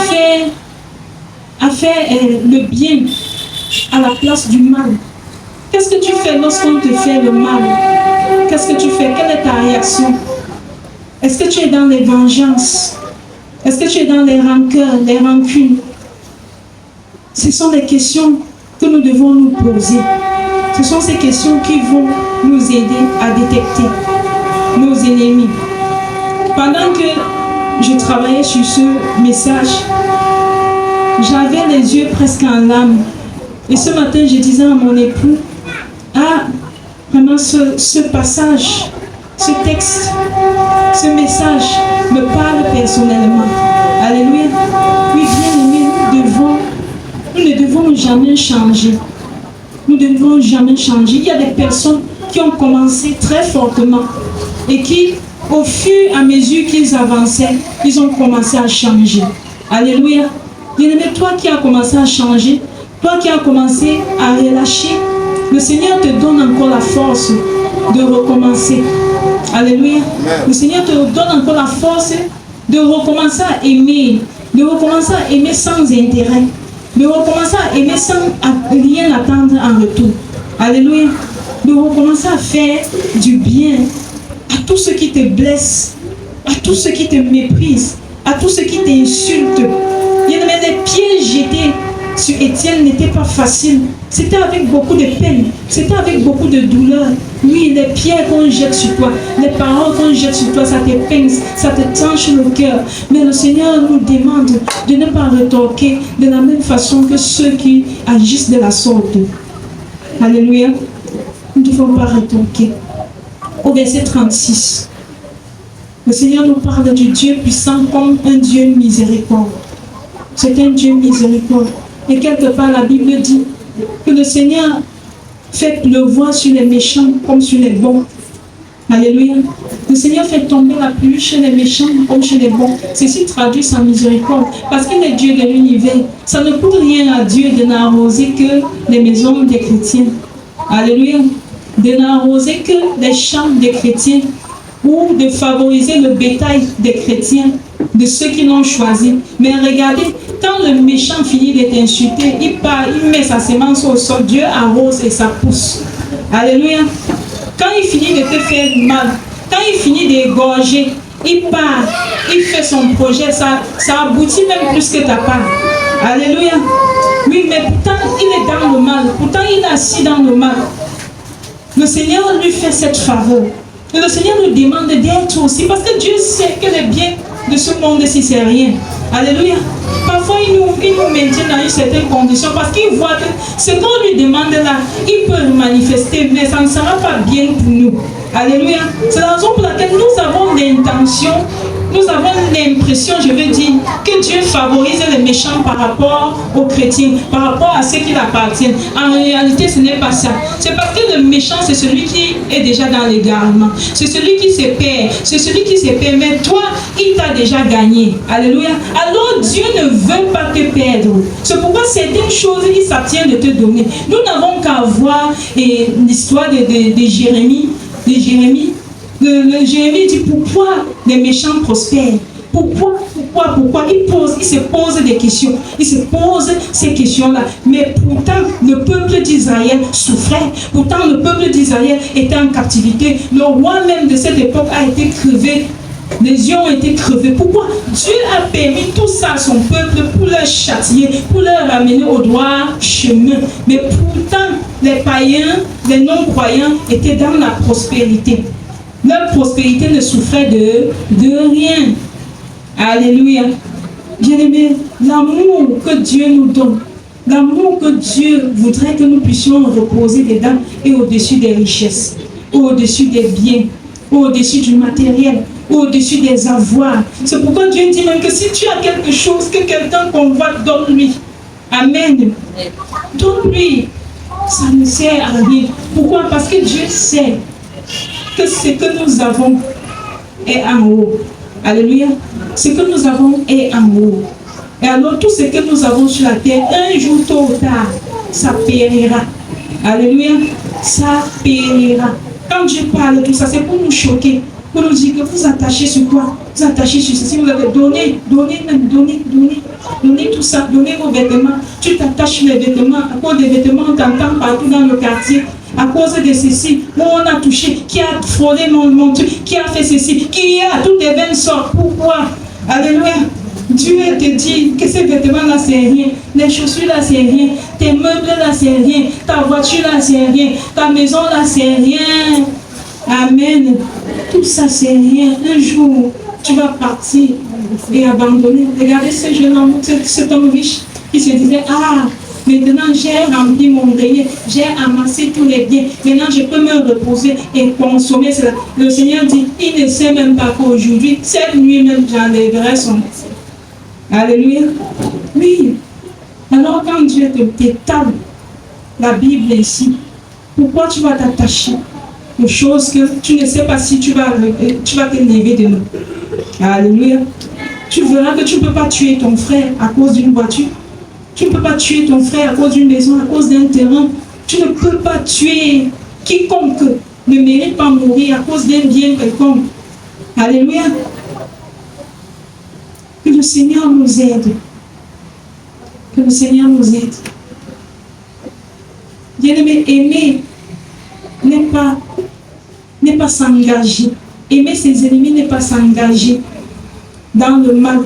faire le bien à la place du mal? Qu'est-ce que tu fais lorsqu'on te fait le mal? Qu'est-ce que tu fais? Quelle est ta réaction? Est-ce que tu es dans les vengeances? Est-ce que tu es dans les rancœurs, les rancunes? Ce sont des questions que nous devons nous poser. Ce sont ces questions qui vont nous aider à détecter nos ennemis. Pendant que je travaillais sur ce message, j'avais les yeux presque en larmes. Et ce matin, je disais à mon époux, vraiment ce passage, ce texte, ce message me parle personnellement. Alléluia. Oui, bien aimé, nous ne devons jamais changer. Nous ne devons jamais changer. Il y a des personnes qui ont commencé très fortement et qui, au fur et à mesure qu'ils avançaient, ils ont commencé à changer. Alléluia. Bien-aimé, toi qui as commencé à changer, toi qui as commencé à relâcher, le Seigneur te donne encore la force de recommencer. Alléluia. Le Seigneur te donne encore la force de recommencer à aimer, sans intérêt, de recommencer à aimer sans rien attendre en retour. Alléluia. De recommencer à faire du bien à tous ceux qui te blessent, à tous ceux qui te méprisent, à tous ceux qui t'insultent. Les pieds jetés sur Étienne n'étaient pas faciles. c'était avec beaucoup de peine, c'était avec beaucoup de douleur. Oui, les pierres qu'on jette sur toi, les paroles qu'on jette sur toi, ça te pince, ça te tranche le cœur. Mais le Seigneur nous demande de ne pas rétorquer de la même façon que ceux qui agissent de la sorte. Alléluia. Nous ne devons pas rétorquer. Au verset 36, le Seigneur nous parle du Dieu puissant comme un Dieu miséricorde. C'est un Dieu miséricorde. Et quelque part, la Bible dit que le Seigneur fait pleuvoir sur les méchants comme sur les bons. Alléluia. Le Seigneur fait tomber la pluie chez les méchants comme chez les bons. Ceci traduit sa miséricorde. Parce qu'il est Dieu de l'univers. Ça ne coûte rien à Dieu de n'arroser que les maisons des chrétiens. Alléluia. De n'arroser que les champs des chrétiens ou de favoriser le bétail des chrétiens, de ceux qui l'ont choisi. Mais regardez, quand le méchant finit d'être insulté, il part, il met sa semence au sol, Dieu arrose et ça pousse. Alléluia. Quand il finit de te faire mal, quand il finit d'égorger, il part, il fait son projet, ça aboutit même plus que ta part. Alléluia. Oui, mais pourtant, il est dans le mal, pourtant, il est assis dans le mal. Le Seigneur lui fait cette faveur. Et le Seigneur nous demande d'être aussi, parce que Dieu sait que les biens de ce monde-ci, c'est rien. Alléluia. Parfois, il nous maintient dans une certaine condition parce qu'il voit que ce qu'on lui demande là, il peut le manifester, mais ça ne sera pas bien pour nous. Alléluia. C'est la raison pour laquelle nous avons l'intention, nous avons l'impression, je veux dire, que Dieu favorise les méchants par rapport aux chrétiens, par rapport à ceux qui l'appartiennent. En réalité, ce n'est pas ça. C'est parce que le méchant, c'est celui qui est déjà dans l'égarement. C'est celui qui se perd. C'est celui qui se perd. Mais toi, il t'a déjà gagné. Alléluia. Alors, Dieu ne veut pas te perdre. C'est pourquoi certaines choses, il s'abstient de te donner. Nous n'avons qu'à voir l'histoire de Jérémie. Jérémie dit pourquoi les méchants prospèrent. Pourquoi il se pose des questions. Il se pose ces questions-là. Mais pourtant, le peuple d'Israël souffrait. Pourtant, le peuple d'Israël était en captivité. Le roi même de cette époque a été crevé. Les yeux ont été crevés. Pourquoi? Dieu a permis tout ça à son peuple pour leur châtier, pour leur ramener au droit chemin. Mais pourtant, les païens, les non-croyants étaient dans la prospérité. Leur prospérité ne souffrait de rien. Alléluia. Bien-aimés, l'amour que Dieu nous donne, l'amour que Dieu voudrait que nous puissions reposer dedans est au-dessus des richesses, au-dessus des biens, au-dessus du matériel, au-dessus des avoirs. C'est pourquoi Dieu dit même que si tu as quelque chose que quelqu'un convoite, donne-lui. Amen. Donne-lui. Ça ne sert à rien. Pourquoi? Parce que Dieu sait que ce que nous avons est en haut. Alléluia. Ce que nous avons est en haut. Et alors tout ce que nous avons sur la terre, un jour tôt ou tard, ça périra. Alléluia. Ça périra. Quand Dieu parle de tout ça, c'est pour nous choquer. Pour nous dire que vous attachez sur quoi? Vous attachez sur ceci, vous avez donné tout ça, donnez vos vêtements. Tu t'attaches sur les vêtements, à cause des vêtements, on t'entend partout dans le quartier. À cause de ceci, où on a touché, qui a frôlé mon truc, qui a fait ceci, qui a toutes les veines sortes. Pourquoi? Alléluia. Dieu te dit que ces vêtements-là, c'est rien. Les chaussures-là, c'est rien. Tes meubles-là, c'est rien. Ta voiture-là, c'est rien. Ta maison-là, c'est rien. Amen. Tout ça, c'est rien. Un jour, tu vas partir et abandonner. Regardez ce jeune homme, cet homme riche, qui se disait, ah, maintenant j'ai rempli mon grenier, j'ai amassé tous les biens, maintenant je peux me reposer et consommer cela. Le Seigneur dit, il ne sait même pas qu'aujourd'hui, cette nuit même, j'enlèverai son essai. Alléluia. Oui. Alors quand Dieu t'étale la Bible ici, pourquoi tu vas t'attacher aux choses que tu ne sais pas si tu vas te lever demain? Alléluia. Tu verras que tu ne peux pas tuer ton frère à cause d'une voiture. Tu ne peux pas tuer ton frère à cause d'une maison, à cause d'un terrain. Tu ne peux pas tuer quiconque ne mérite pas mourir à cause d'un bien quelconque. Alléluia. Que le Seigneur nous aide. Que le Seigneur nous aide. Bien-aimé, aimer n'est pas s'engager. Aimer ses ennemis n'est pas s'engager dans le mal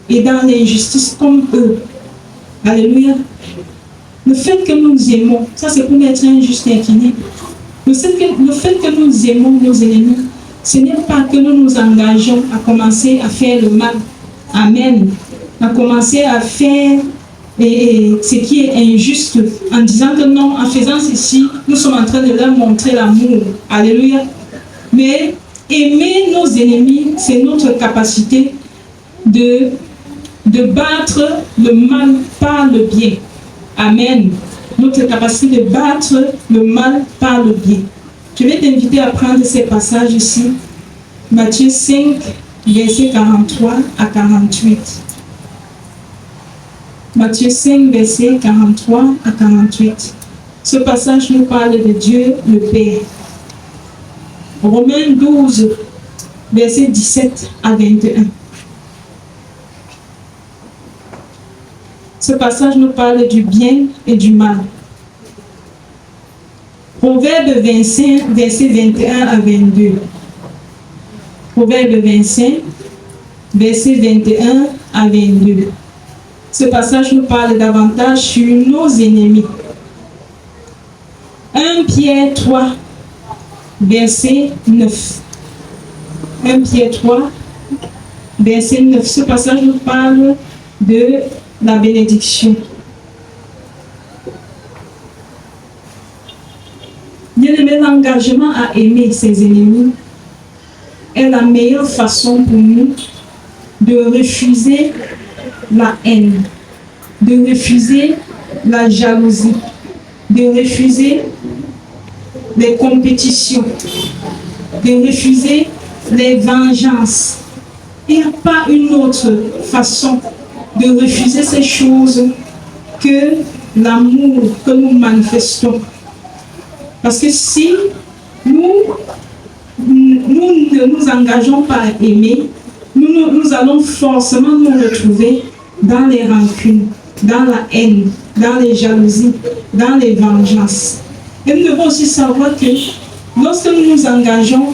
et dans l'injustice comme eux. Alléluia. Le fait que nous aimons, ça c'est pour être un juste inquiné. Le fait que nous aimons nos ennemis, ce n'est pas que nous nous engageons à commencer à faire le mal. Amen. À commencer à faire ce qui est injuste en disant que non, en faisant ceci, nous sommes en train de leur montrer l'amour. Alléluia. Mais aimer nos ennemis, c'est notre capacité de battre le mal par le bien. Amen. Notre capacité de battre le mal par le bien. Je vais t'inviter à prendre ces passages ici. Matthieu 5, versets 43 à 48. Matthieu 5, versets 43 à 48. Ce passage nous parle de Dieu le Père. Romains 12, versets 17 à 21. Ce passage nous parle du bien et du mal. Proverbe 25, versets 21 à 22. Proverbe 25, versets 21 à 22. Ce passage nous parle davantage sur nos ennemis. 1 Pierre 3, verset 9. 1 Pierre 3, verset 9. Ce passage nous parle de la bénédiction. Bien-aimé, l'engagement à aimer ses ennemis est la meilleure façon pour nous de refuser la haine, de refuser la jalousie, de refuser les compétitions, de refuser les vengeances. Il n'y a pas une autre façon de refuser ces choses que l'amour que nous manifestons. Parce que si nous ne nous engageons pas à aimer, nous allons forcément nous retrouver dans les rancunes, dans la haine, dans les jalousies, dans les vengeances. Et nous devons aussi savoir que lorsque nous nous engageons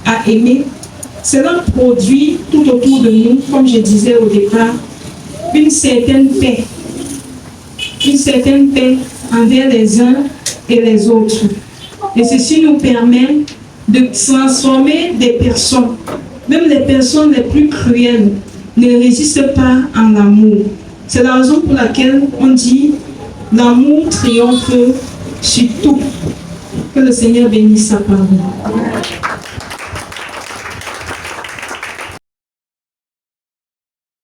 à aimer, cela produit tout autour de nous, comme je disais au départ, une certaine paix envers les uns et les autres. Et ceci nous permet de transformer des personnes, même les personnes les plus cruelles, ne résistent pas en l'amour. C'est la raison pour laquelle on dit l'amour triomphe sur tout. Que le Seigneur bénisse sa parole.